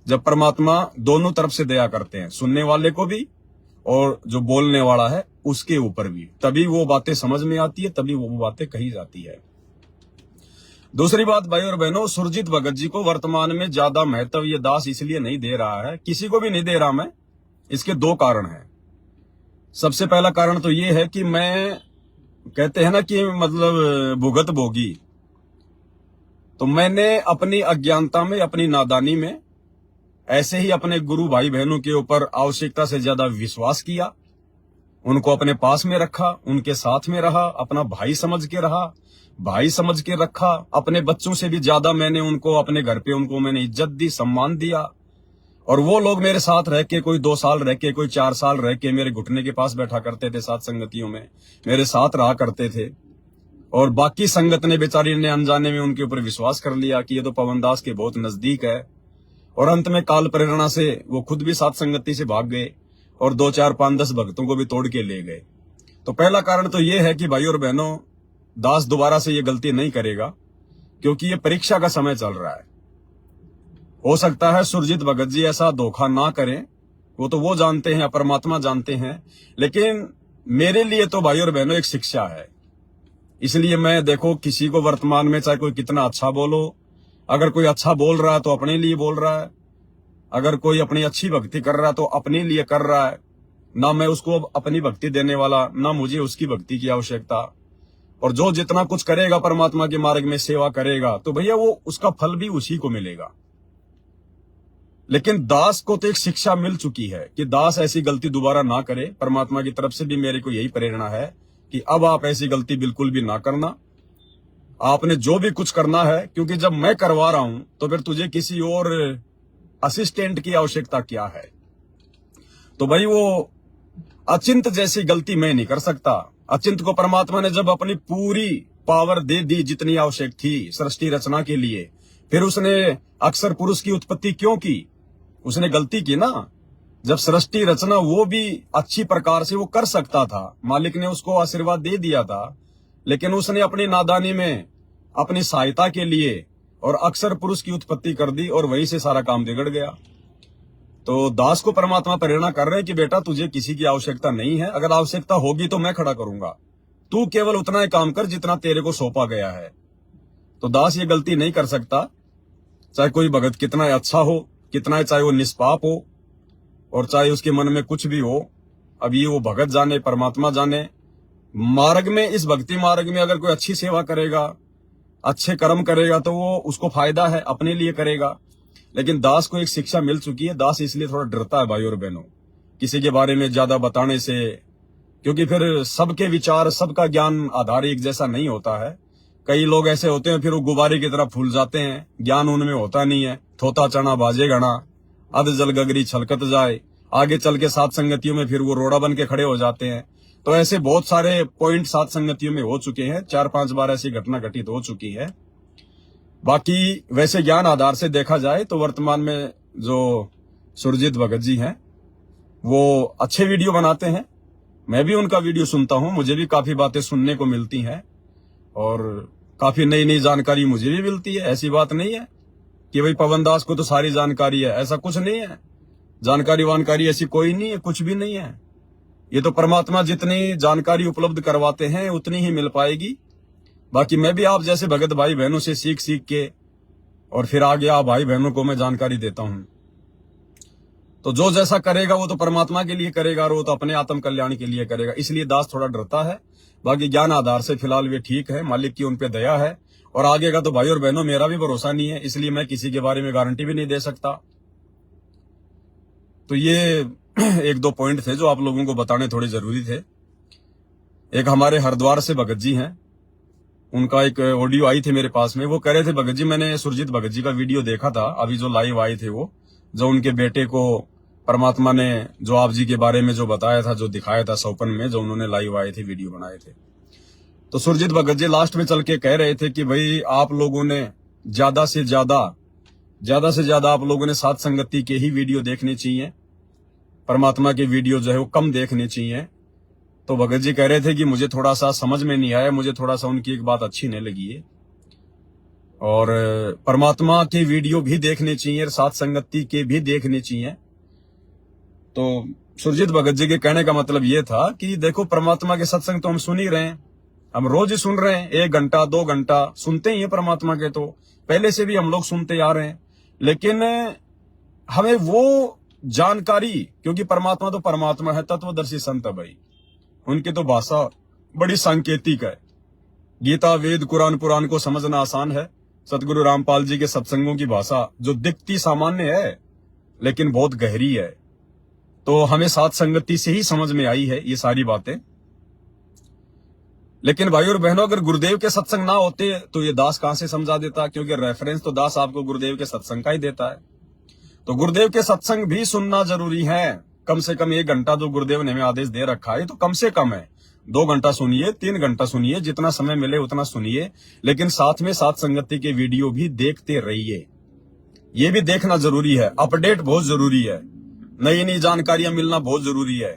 जब परमात्मा दोनों तरफ से दया करते हैं, सुनने वाले को भी और जो बोलने वाला है उसके ऊपर भी, तभी वो बातें समझ में आती है, तभी वो बातें कही जाती है। दूसरी बात भाई और बहनों, सुरजीत भगत जी को वर्तमान में ज्यादा महत्व ये दास इसलिए नहीं दे रहा है, किसी को भी नहीं दे रहा मैं। इसके 2 कारण हैं। सबसे पहला कारण तो ये है कि मैं कहते हैं ना कि मतलब भुगत भोगी, तो मैंने अपनी अज्ञानता में, अपनी नादानी में ऐसे ही अपने गुरु भाई बहनों के ऊपर आवश्यकता से ज्यादा विश्वास किया, उनको अपने पास में रखा, उनके साथ में रहा, अपना भाई समझ के रहा, भाई समझ के रखा। अपने बच्चों से भी ज्यादा मैंने उनको अपने घर पे उनको मैंने इज्जत दी, सम्मान दिया। और वो लोग मेरे साथ रह के, कोई 2 साल रह के, कोई 4 साल रह के मेरे घुटने के पास बैठा करते थे, साथ संगतियों में मेरे साथ रहा करते थे। और बाकी संगत ने, बेचारी ने अनजाने में उनके ऊपर विश्वास कर लिया कि ये तो पवन दास के बहुत नजदीक है। और अंत में काल प्रेरणा से वो खुद भी साथ संगति से भाग गए और 2, 4, 5, 10 भक्तों को भी तोड़ के ले गए। तो पहला कारण तो ये है कि भाई और बहनों, दास दोबारा से ये गलती नहीं करेगा, क्योंकि ये परीक्षा का समय चल रहा है। हो सकता है सुरजीत भगत जी ऐसा धोखा ना करें, वो जानते हैं, परमात्मा जानते हैं। लेकिन मेरे लिए तो भाई और बहनों एक शिक्षा है। इसलिए मैं, देखो, किसी को वर्तमान में चाहे कोई कितना अच्छा बोलो, अगर कोई अच्छा बोल रहा है तो अपने लिए बोल रहा है, अगर कोई अपनी अच्छी भक्ति कर रहा है तो अपने लिए कर रहा है। ना मैं उसको अपनी भक्ति देने वाला, ना मुझे उसकी भक्ति की आवश्यकता। और जो जितना कुछ करेगा परमात्मा के मार्ग में सेवा करेगा, तो भैया वो उसका फल भी उसी को मिलेगा। लेकिन दास को तो एक शिक्षा मिल चुकी है कि दास ऐसी गलती दोबारा ना करे। परमात्मा की तरफ से भी मेरे को यही प्रेरणा है कि अब आप ऐसी गलती बिल्कुल भी ना करना। आपने जो भी कुछ करना है, क्योंकि जब मैं करवा रहा हूं तो फिर तुझे किसी और असिस्टेंट की आवश्यकता क्या है। तो भाई वो अचिंत जैसी गलती मैं नहीं कर सकता। अचिंत को परमात्मा ने जब अपनी पूरी पावर दे दी जितनी आवश्यक थी सृष्टि रचना के लिए, फिर उसने अक्षर पुरुष की उत्पत्ति क्यों की? उसने गलती की ना। जब सृष्टि रचना वो भी अच्छी प्रकार से वो कर सकता था, मालिक ने उसको आशीर्वाद दे दिया था, लेकिन उसने अपनी नादानी में अपनी सहायता के लिए और अक्षर पुरुष की उत्पत्ति कर दी और वहीं से सारा काम बिगड़ गया। तो दास को परमात्मा प्रेरणा कर रहे हैं कि बेटा तुझे किसी की आवश्यकता नहीं है, अगर आवश्यकता होगी तो मैं खड़ा करूंगा, तू केवल उतना ही काम कर जितना तेरे को सौंपा गया है। तो दास ये गलती नहीं कर सकता, चाहे कोई भगत कितना अच्छा हो, कितना चाहे वो निष्पाप हो, और चाहे उसके मन में कुछ भी हो। अब ये वो भगत जाने, परमात्मा जाने। मार्ग में, इस भक्ति मार्ग में अगर कोई अच्छी सेवा करेगा, अच्छे कर्म करेगा, तो वो उसको फायदा है, अपने लिए करेगा। लेकिन दास को एक शिक्षा मिल चुकी है। दास इसलिए थोड़ा डरता है भाई और बहनों, किसी के बारे में ज्यादा बताने से, क्योंकि फिर सबके विचार, सबका ज्ञान आधार एक जैसा नहीं होता है। कई लोग ऐसे होते हैं फिर वो गुब्बारे की तरह फूल जाते हैं, ज्ञान उनमें होता नहीं है। थोता चना बाजे गणा, अध जल गगरी छलकत जाए, आगे चल के सात संगतियों में फिर वो रोड़ा बन के खड़े हो जाते हैं। तो ऐसे बहुत सारे पॉइंट सात संगतियों में हो चुके हैं, 4-5 बार ऐसी घटना घटित हो चुकी है। बाकी वैसे ज्ञान आधार से देखा जाए तो वर्तमान में जो सुरजीत भगत जी हैं वो अच्छे वीडियो बनाते हैं। मैं भी उनका वीडियो सुनता हूं, मुझे भी काफी बातें सुनने को मिलती हैं और काफी नई नई जानकारी मुझे भी मिलती है। ऐसी बात नहीं है कि भाई पवन दास को तो सारी जानकारी है, ऐसा कुछ नहीं है। जानकारी वानकारी ऐसी कोई नहीं है, कुछ भी नहीं है। ये तो परमात्मा जितनी जानकारी उपलब्ध करवाते हैं उतनी ही मिल पाएगी। बाकी मैं भी आप जैसे भगत भाई बहनों से सीख के और फिर आगे आप भाई बहनों को मैं जानकारी देता हूं। तो जो जैसा करेगा वो तो परमात्मा के लिए करेगा और वो तो अपने आत्म कल्याण के लिए करेगा। इसलिए दास थोड़ा डरता है। बाकी ज्ञान आधार से फिलहाल वे ठीक है, मालिक की उन पे दया है। और आगे का तो भाई और बहनों मेरा भी भरोसा नहीं है, इसलिए मैं किसी के बारे में गारंटी भी नहीं दे सकता। तो ये 1-2 पॉइंट थे जो आप लोगों को बताने थोड़े जरूरी थे। एक हमारे हरिद्वार से भगत जी हैं, उनका एक ऑडियो आई थी मेरे पास में। वो कह रहे थे, भगत जी मैंने सुरजीत भगत जी का वीडियो देखा था, अभी जो लाइव आए थे वो, जो उनके बेटे को परमात्मा ने जो आप जी के बारे में जो बताया था, जो दिखाया था स्वप्न में, जो उन्होंने लाइव आए थे, वीडियो बनाए थे। तो सुरजीत भगत जी लास्ट में चल के कह रहे थे कि भाई आप लोगों ने ज्यादा से ज्यादा आप लोगों ने साथ संगति के ही वीडियो देखने चाहिए, परमात्मा के वीडियो जो है वो कम देखने चाहिए। तो भगत जी कह रहे थे कि मुझे थोड़ा सा समझ में नहीं आया, मुझे थोड़ा सा उनकी एक बात अच्छी नहीं लगी है, और परमात्मा के वीडियो भी देखने चाहिए, साथ संगति के भी देखने चाहिए। तो सुरजीत भगत जी के कहने का मतलब ये था कि देखो, परमात्मा के सत्संग तो हम सुन ही रहे हैं, हम रोज ही सुन रहे हैं, 1 घंटा 2 घंटा सुनते ही है परमात्मा के, तो पहले से भी हम लोग सुनते आ रहे हैं। लेकिन हमें वो जानकारी, क्योंकि परमात्मा तो परमात्मा है, तत्वदर्शी संत है भाई, उनकी तो भाषा बड़ी सांकेतिक है। गीता, वेद, कुरान, पुराण को समझना आसान है। सतगुरु रामपाल जी के सत्संगों की भाषा जो दिखती सामान्य है लेकिन बहुत गहरी है, तो हमें साथ संगति से ही समझ में आई है ये सारी बातें। लेकिन भाई और बहनों, अगर गुरुदेव के सत्संग ना होते तो ये दास कहां से समझा देता, क्योंकि रेफरेंस तो दास आपको गुरुदेव के सत्संग का ही देता है। तो गुरुदेव के सत्संग भी सुनना जरूरी है। कम से कम 1 घंटा जो गुरुदेव ने हमें आदेश दे रखा है तो कम से कम है। 2 घंटा सुनिए, 3 घंटा सुनिए, जितना समय मिले उतना सुनिए, लेकिन साथ में साथ संगति के वीडियो भी देखते रहिए। ये भी देखना जरूरी है। अपडेट बहुत जरूरी है। नई नई जानकारियां मिलना बहुत जरूरी है।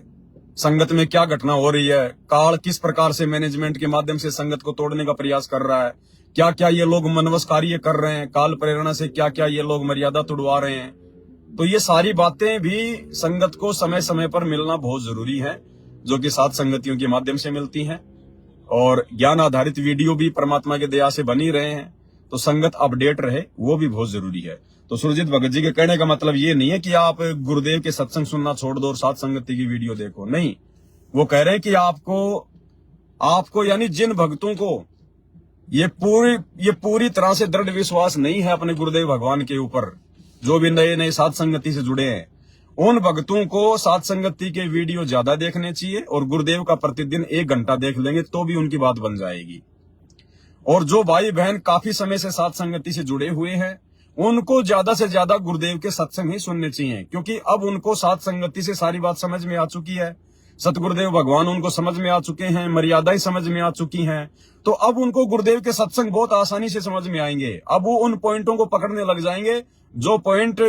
संगत में क्या घटना हो रही है, काल किस प्रकार से मैनेजमेंट के माध्यम से संगत को तोड़ने का प्रयास कर रहा है, क्या क्या ये लोग मनवस कार्य कर रहे हैं, काल प्रेरणा से क्या क्या ये लोग मर्यादा तोड़वा रहे हैं। तो ये सारी बातें भी संगत को समय समय पर मिलना बहुत जरूरी है, जो कि सात संगतियों के माध्यम से मिलती हैं। और ज्ञान आधारित वीडियो भी परमात्मा के दया से बनी रहे हैं, तो संगत अपडेट रहे वो भी बहुत जरूरी है। तो सुरजीत भगत जी के कहने का मतलब ये नहीं है कि आप गुरुदेव के सत्संग सुनना छोड़ दो और सात संगति की वीडियो देखो, नहीं। वो कह रहे हैं कि आपको यानी जिन भक्तों को ये पूरी तरह से दृढ़ विश्वास नहीं है अपने गुरुदेव भगवान के ऊपर, जो भी नए नए सात संगति से जुड़े हैं, उन भक्तों को सात संगति के वीडियो ज्यादा देखने चाहिए और गुरुदेव का प्रतिदिन 1 घंटा देख लेंगे तो भी उनकी बात बन जाएगी। और जो भाई बहन काफी समय से सात संगति से जुड़े हुए हैं, उनको ज्यादा से ज्यादा गुरुदेव के सत्संग ही सुनने चाहिए, क्योंकि अब उनको सात संगति से सारी बात समझ में आ चुकी है। सतगुरुदेव भगवान उनको समझ में आ चुके हैं, मर्यादाएं समझ में आ चुकी हैं, तो अब उनको गुरुदेव के सत्संग बहुत आसानी से समझ में आएंगे। अब वो उन पॉइंटों को पकड़ने लग जाएंगे जो पॉइंट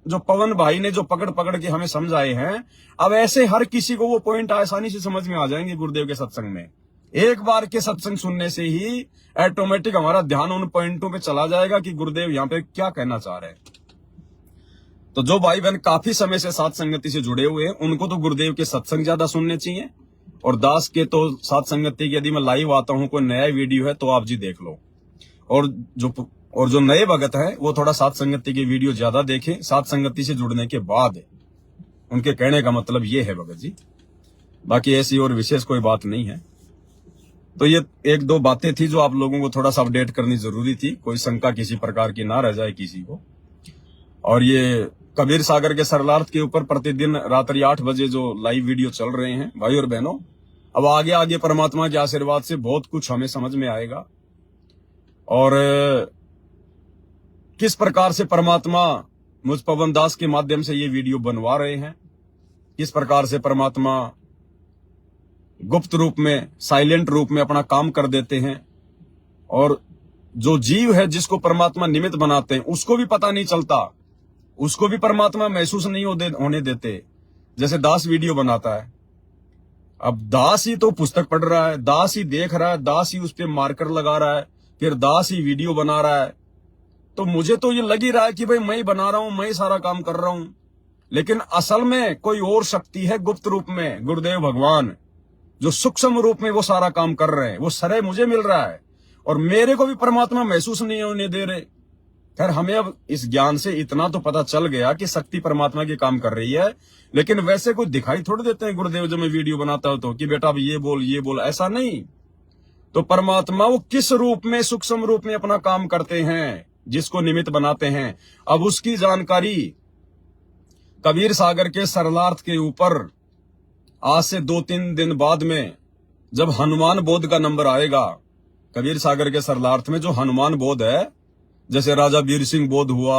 जो पवन भाई ने जो पकड़ के हमें समझाए हैं। अब ऐसे हर किसी को वो पॉइंट आसानी से समझ में आ जाएंगे गुरुदेव के सत्संग में। एक बार के सत्संग सुनने से ही ऑटोमेटिक हमारा ध्यान उन पॉइंटों पे चला जाएगा कि गुरुदेव यहाँ पे क्या कहना चाह रहे हैं। तो जो भाई बहन काफी समय से सात संगति से जुड़े हुए हैं, उनको तो गुरुदेव के सत्संग ज्यादा सुनने चाहिए। और दास के तो सात संगति की यदि मैं लाइव आता हूं, कोई नया वीडियो है तो आप जी देख लो। और जो नए भगत हैं वो थोड़ा सात संगति की वीडियो ज्यादा देखें सात संगति से जुड़ने के बाद। उनके कहने का मतलब ये है भगत जी, बाकी ऐसी और विशेष कोई बात नहीं है। तो ये 1-2 बातें थी जो आप लोगों को थोड़ा सा अपडेट करनी जरूरी थी, कोई शंका किसी प्रकार की ना रह जाए किसी को। और ये कबीर सागर के सरलार्थ के ऊपर प्रतिदिन रात्रि 8 बजे जो लाइव वीडियो चल रहे हैं भाई और बहनों, अब आगे आगे परमात्मा के आशीर्वाद से बहुत कुछ हमें समझ में आएगा। और किस प्रकार से परमात्मा मुझ पवन दास के माध्यम से ये वीडियो बनवा रहे हैं, किस प्रकार से परमात्मा गुप्त रूप में, साइलेंट रूप में अपना काम कर देते हैं। और जो जीव है जिसको परमात्मा निमित्त बनाते हैं उसको भी पता नहीं चलता, उसको भी परमात्मा महसूस नहीं होने देते। जैसे दास वीडियो बनाता है, अब दास ही तो पुस्तक पढ़ रहा है, दास ही देख रहा है, दास ही उस पर मार्कर लगा रहा है, फिर दास ही वीडियो बना रहा है। तो मुझे तो ये लग ही रहा है कि भाई मैं ही बना रहा हूं, मैं ही सारा काम कर रहा हूं, लेकिन असल में कोई और शक्ति है गुप्त रूप में, गुरुदेव भगवान, जो सूक्ष्म रूप में वो सारा काम कर रहे हैं। वो सरय मुझे मिल रहा है और मेरे को भी परमात्मा महसूस नहीं होने दे रहे। खैर, हमें अब इस ज्ञान से इतना तो पता चल गया कि शक्ति परमात्मा के काम कर रही है, लेकिन वैसे कोई दिखाई थोड़ी देते हैं गुरुदेव जब मैं वीडियो बनाता हूं तो कि बेटा अब ये बोल, ऐसा नहीं। तो परमात्मा वो किस रूप में, सूक्ष्म रूप में अपना काम करते हैं, जिसको निमित्त बनाते हैं, अब उसकी जानकारी कबीर सागर के सरलार्थ के ऊपर आज से 2-3 दिन बाद में जब हनुमान बोध का नंबर आएगा, कबीर सागर के सरलार्थ में जो हनुमान बोध है, जैसे राजा वीर सिंह बोध हुआ,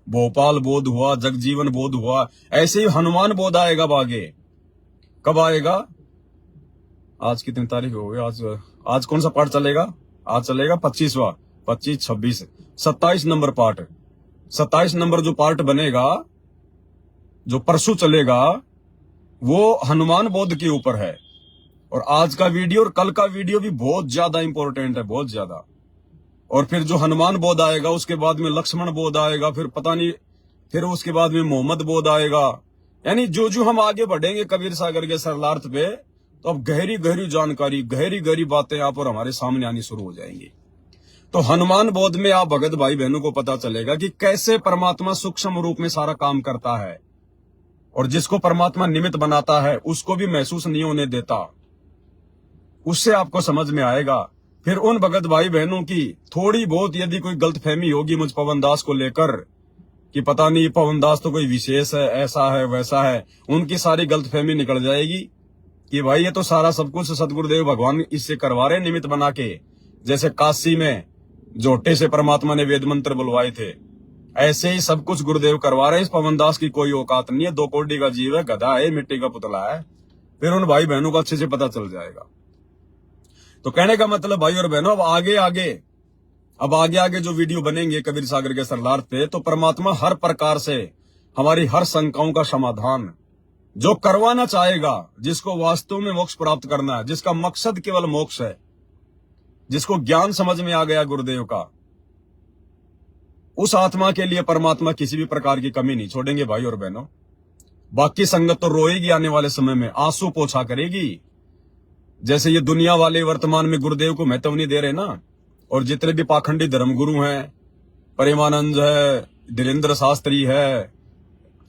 भोपाल बोध हुआ, जगजीवन बोध हुआ, ऐसे ही हनुमान बोध आएगा आगे। कब आएगा? आज कितनी तारीख हो गई? आज कौन सा पाठ चलेगा? आज चलेगा 25वां, 25, 26, 27 नंबर पाठ। 27 नंबर जो पाठ बनेगा, जो परसों चलेगा, वो हनुमान बोध के ऊपर है। और आज का वीडियो और कल का वीडियो भी बहुत ज्यादा इंपॉर्टेंट है, बहुत ज्यादा। और फिर जो हनुमान बोध आएगा उसके बाद में लक्ष्मण बोध आएगा, फिर पता नहीं, फिर उसके बाद में मोहम्मद बोध आएगा। यानी जो हम आगे बढ़ेंगे कबीर सागर के सरलार्थ पे, तो अब गहरी गहरी जानकारी, गहरी गहरी बातें यहाँ पर हमारे सामने आनी शुरू हो जाएंगी। तो हनुमान बोध में आप भगत भाई बहनों को पता चलेगा कि कैसे परमात्मा सूक्ष्म रूप में सारा काम करता है और जिसको परमात्मा निमित्त बनाता है उसको भी महसूस नहीं होने देता। उससे आपको समझ में आएगा। फिर उन भगत भाई बहनों की थोड़ी बहुत यदि कोई गलतफहमी होगी मुझ पवन दास को लेकर कि पता नहीं पवन दास तो कोई विशेष है, ऐसा है वैसा है, उनकी सारी गलतफहमी निकल जाएगी कि भाई ये तो सारा सब कुछ सदगुरुदेव भगवान इससे करवा रहे निमित्त बना के। जैसे काशी में जोटे से परमात्मा ने वेद मंत्र बुलवाए थे, ऐसे ही सब कुछ गुरुदेव करवा रहे हैं। इस पवन दास की कोई औकात नहीं है, 2 कौड़ी का जीव है, गधा है, मिट्टी का पुतला है। फिर उन भाई बहनों को अच्छे से पता चल जाएगा। तो कहने का मतलब भाई और बहनों, अब आगे आगे जो वीडियो बनेंगे कबीर सागर के सरलार पे, तो परमात्मा हर प्रकार से हमारी हर शंकाओं का समाधान जो करवाना चाहेगा, जिसको वास्तव में मोक्ष प्राप्त करना है, जिसका मकसद केवल मोक्ष है, जिसको ज्ञान समझ में आ गया गुरुदेव का, उस आत्मा के लिए परमात्मा किसी भी प्रकार की कमी नहीं छोड़ेंगे भाई और बहनों। बाकी संगत तो रोएगी, आने वाले समय में आंसू पोछा करेगी। जैसे ये दुनिया वाले वर्तमान में गुरुदेव को महत्व नहीं दे रहे ना, और जितने भी पाखंडी धर्मगुरु हैं, प्रेमानंद है, धीरेन्द्र शास्त्री है,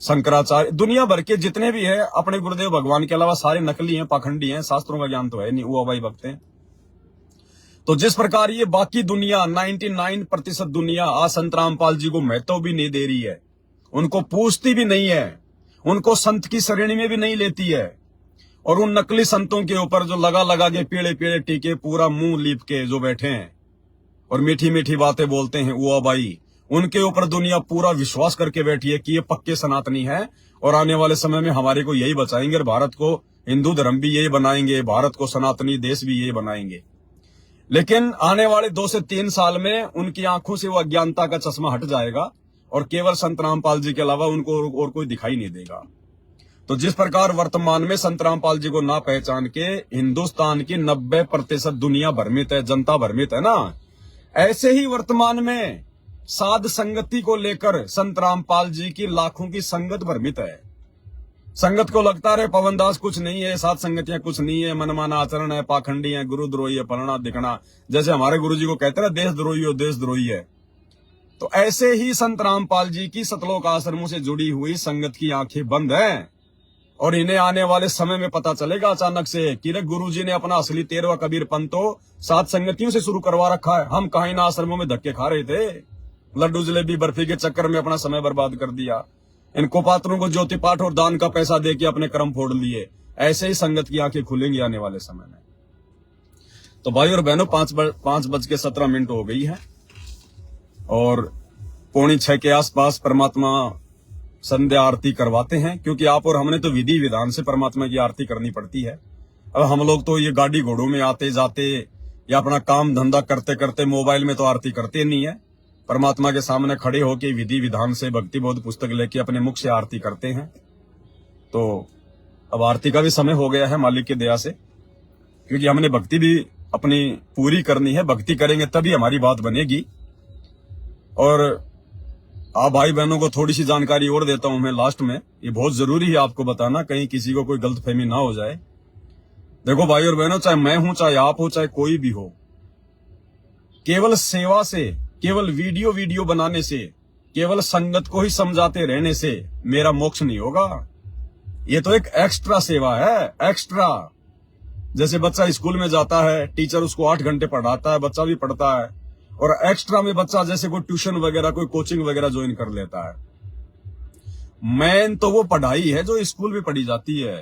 शंकराचार्य, दुनिया भर के जितने भी है, अपने गुरुदेव भगवान के अलावा सारे नकली हैं, पाखंडी हैं, शास्त्रों का ज्ञान तो है नहीं, वो भाई भक्त हैं। तो जिस प्रकार ये बाकी दुनिया 99% दुनिया आज संत रामपाल जी को महत्व भी नहीं दे रही है, उनको पूछती भी नहीं है, उनको संत की श्रेणी में भी नहीं लेती है, और उन नकली संतों के ऊपर जो लगा लगा के पीड़े पीड़े टीके पूरा मुंह लीप के जो बैठे हैं और मीठी मीठी बातें बोलते हैं, वो भाई उनके ऊपर दुनिया पूरा विश्वास करके बैठी है कि ये पक्के सनातनी है और आने वाले समय में हमारे को यही बचाएंगे, और भारत को हिंदू धर्म भी यही बनाएंगे, भारत को सनातनी देश भी यही बनाएंगे। लेकिन आने वाले 2 से 3 साल में उनकी आंखों से वो अज्ञानता का चश्मा हट जाएगा और केवल संत रामपाल जी के अलावा उनको और कोई दिखाई नहीं देगा। तो जिस प्रकार वर्तमान में संत रामपाल जी को ना पहचान के हिंदुस्तान की 90% दुनिया भ्रमित है, जनता भ्रमित है ना, ऐसे ही वर्तमान में साध संगति को लेकर संत रामपाल जी की लाखों की संगत भ्रमित है। संगत को लगता रहे पवन दास कुछ नहीं है, साध संगतियां कुछ नहीं है, मनमाना आचरण है, पाखंडी है, गुरुद्रोही है, पलना दिखना, जैसे हमारे गुरु जी को कहते हैं देशद्रोही हो, देशद्रोही है। तो ऐसे ही संत रामपाल जी की सतलोक आश्रमों से जुड़ी हुई संगत की आंखें बंद हैं, और इन्हें आने वाले समय में पता चलेगा अचानक से कि गुरुजी ने अपना असली 13वां कबीर पंथ तो सात संगतियों से शुरू करवा रखा है। हम कहीं ना आश्रमों में धक्के खा रहे थे, लड्डू जलेबी बर्फी के चक्कर में अपना समय बर्बाद कर दिया, इन कुपात्रों को ज्योति पाठ और दान का पैसा देके अपने कर्म फोड़ लिए। ऐसे ही संगत की आंखें खुलेंगी आने वाले समय में। तो भाई और बहनों 5:17 हो गई है और 5:45 के आसपास परमात्मा संध्या आरती करवाते हैं, क्योंकि आप और हमने तो विधि विधान से परमात्मा की आरती करनी पड़ती है। अब हम लोग तो ये गाड़ी घोड़ों में आते जाते या अपना काम धंधा करते करते मोबाइल में तो आरती करते नहीं है। परमात्मा के सामने खड़े होकर विधि विधान से भक्ति बोध पुस्तक लेके अपने मुख से आरती करते हैं। तो अब आरती का भी समय हो गया है मालिक की दया से, क्योंकि हमने भक्ति भी अपनी पूरी करनी है। भक्ति करेंगे तभी हमारी बात बनेगी। और आप भाई बहनों को थोड़ी सी जानकारी और देता हूं मैं लास्ट में, ये बहुत जरूरी है आपको बताना, कहीं किसी को कोई गलतफहमी ना हो जाए। देखो भाई और बहनों, चाहे मैं हूं, चाहे आप हो, चाहे कोई भी हो, केवल सेवा से, केवल वीडियो बनाने से, केवल संगत को ही समझाते रहने से मेरा मोक्ष नहीं होगा। ये तो एक एक्स्ट्रा सेवा है, एक्स्ट्रा। जैसे बच्चा स्कूल में जाता है, टीचर उसको 8 घंटे पढ़ाता है, बच्चा भी पढ़ता है, और एक्स्ट्रा में बच्चा जैसे कोई ट्यूशन वगैरह, कोई कोचिंग वगैरह ज्वाइन कर लेता है। मेन तो वो पढ़ाई है जो स्कूल में पढ़ी जाती है।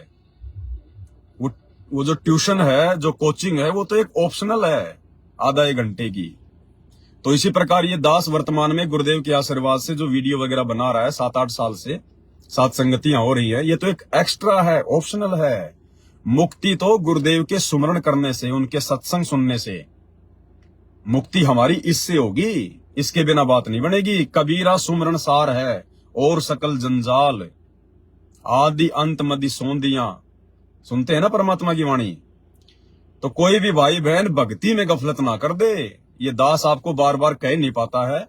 वो जो ट्यूशन है, जो कोचिंग है, वो तो एक ऑप्शनल है, आधा 1 घंटे की। तो इसी प्रकार ये दास वर्तमान में गुरुदेव के आशीर्वाद से जो वीडियो वगैरह बना रहा है 7-8 साल से, 7 संगतियां हो रही है, ये तो एक एक्स्ट्रा है, ऑप्शनल है। मुक्ति तो गुरुदेव के सुमरण करने से, उनके सत्संग सुनने से मुक्ति हमारी इससे होगी, इसके बिना बात नहीं बनेगी। कबीरा सुमरण सार है और सकल जंजाल, आदि अंत मदि सौंदियां। सुनते हैं ना परमात्मा की वाणी। तो कोई भी भाई बहन भक्ति में गफलत ना कर दे। ये दास आपको बार बार कह नहीं पाता है,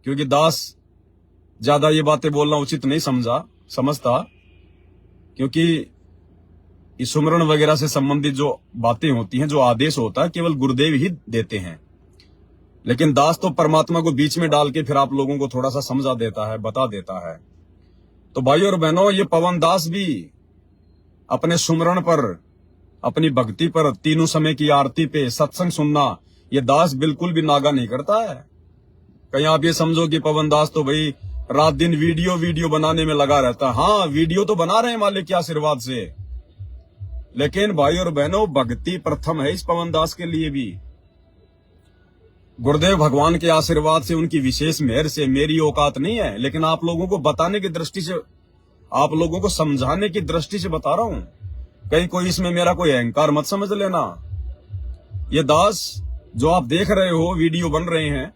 क्योंकि दास ज्यादा ये बातें बोलना उचित नहीं समझता, क्योंकि इस सुमरण वगैरह से संबंधित जो बातें होती हैं, जो आदेश होता है, केवल गुरुदेव ही देते हैं। लेकिन दास तो परमात्मा को बीच में डाल के फिर आप लोगों को थोड़ा सा समझा देता है, बता देता है। तो भाई और बहनों, ये पवन दास भी अपने सुमरण पर, अपनी भक्ति पर, तीनों समय की आरती पे सत्संग सुनना, ये दास बिल्कुल भी नागा नहीं करता है। कहीं आप ये समझो कि पवन दास तो भाई रात दिन वीडियो बनाने में लगा रहता है। हाँ, वीडियो तो बना रहे हैं मालिक के आशीर्वाद से, लेकिन भाई और बहनों, भक्ति प्रथम है इस पवन दास के लिए भी। गुरुदेव भगवान के आशीर्वाद से, उनकी विशेष मेहर से, मेरी औकात नहीं है, लेकिन आप लोगों को बताने की दृष्टि से, आप लोगों को समझाने की दृष्टि से बता रहा हूं। कहीं कोई इसमें मेरा कोई अहंकार मत समझ लेना। ये दास जो आप देख रहे हो, वीडियो बन रहे हैं,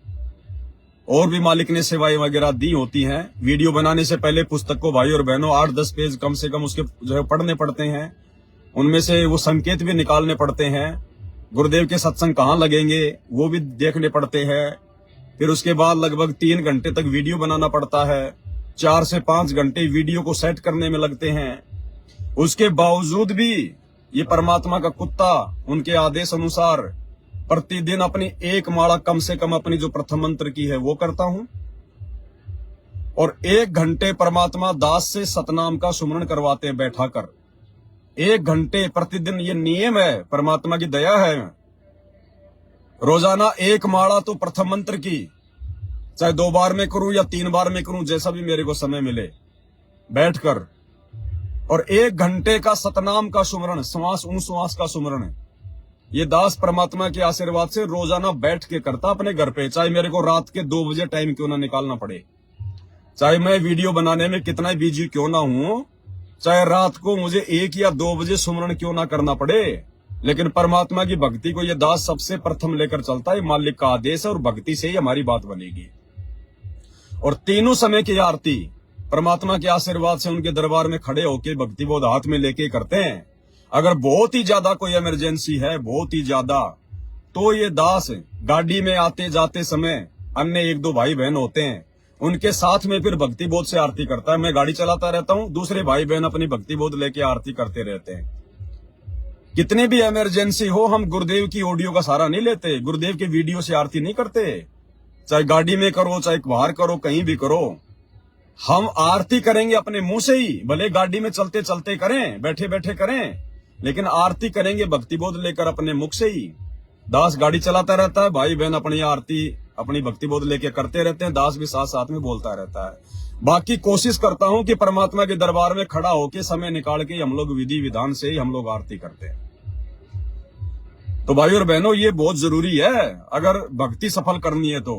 और भी मालिक ने सेवाएं वगैरह दी होती हैं। वीडियो बनाने से पहले पुस्तक को भाई और बहनों 8-10 पेज कम से कम उसके जो है पढ़ने पड़ते हैं, उनमें से वो संकेत भी निकालने पड़ते हैं। गुरुदेव के सत्संग कहाँ लगेंगे वो भी देखने पड़ते हैं। फिर उसके बाद लगभग 3 घंटे तक वीडियो बनाना पड़ता है। 4 से 5 घंटे वीडियो को सेट करने में लगते हैं। उसके बावजूद भी ये परमात्मा का कुत्ता उनके आदेश अनुसार प्रतिदिन अपनी एक माला कम से कम अपनी जो प्रथम मंत्र की है वो करता हूं, और 1 घंटे परमात्मा दास से सतनाम का सुमरण करवाते हैं बैठाकर। 1 घंटे प्रतिदिन, ये नियम है, परमात्मा की दया है। रोजाना 1 माला तो प्रथम मंत्र की, चाहे 2 बार में करूं या 3 बार में करूं, जैसा भी मेरे को समय मिले, बैठकर। और 1 घंटे का सतनाम का सुमरण, श्वास उच्छ्वास का सुमरण, ये दास परमात्मा के आशीर्वाद से रोजाना बैठ के करता अपने घर पे। चाहे मेरे को रात के 2 बजे टाइम क्यों ना निकालना पड़े, चाहे मैं वीडियो बनाने में कितना बिजी क्यों ना हूं, चाहे रात को मुझे 1 या 2 बजे सुमरण क्यों ना करना पड़े, लेकिन परमात्मा की भक्ति को ये दास सबसे प्रथम लेकर चलता है। मालिक का आदेश है और भक्ति से ही हमारी बात बनेगी। और तीनों समय की आरती परमात्मा के आशीर्वाद से उनके दरबार में खड़े होके भक्ति बोध हाथ में लेके करते हैं। अगर बहुत ही ज्यादा कोई इमरजेंसी है, बहुत ही ज्यादा, तो ये दास गाड़ी में आते जाते समय अन्य 1-2 भाई बहन होते हैं, उनके साथ में फिर भक्ति बोध से आरती करता है। मैं गाड़ी चलाता रहता हूं, दूसरे भाई बहन अपनी भक्ति बोध लेके आरती करते रहते हैं। कितने भी इमरजेंसी हो, हम गुरुदेव की ऑडियो का सहारा नहीं लेते, गुरुदेव के वीडियो से आरती नहीं करते। चाहे गाड़ी में करो, चाहे बाहर करो, कहीं भी करो, हम आरती करेंगे अपने मुंह से ही। भले गाड़ी में चलते चलते करें, बैठे बैठे करें, लेकिन आरती करेंगे भक्ति बोध लेकर अपने मुख से ही। दास गाड़ी चलाता रहता है, भाई बहन अपनी आरती अपनी भक्ति बोध लेके करते रहते हैं, दास भी साथ साथ में बोलता रहता है। बाकी कोशिश करता हूं कि परमात्मा के दरबार में खड़ा होके समय निकाल के हम लोग विधि विधान से ही हम लोग आरती करते हैं। तो भाई और बहनों, ये बहुत जरूरी है अगर भक्ति सफल करनी है तो।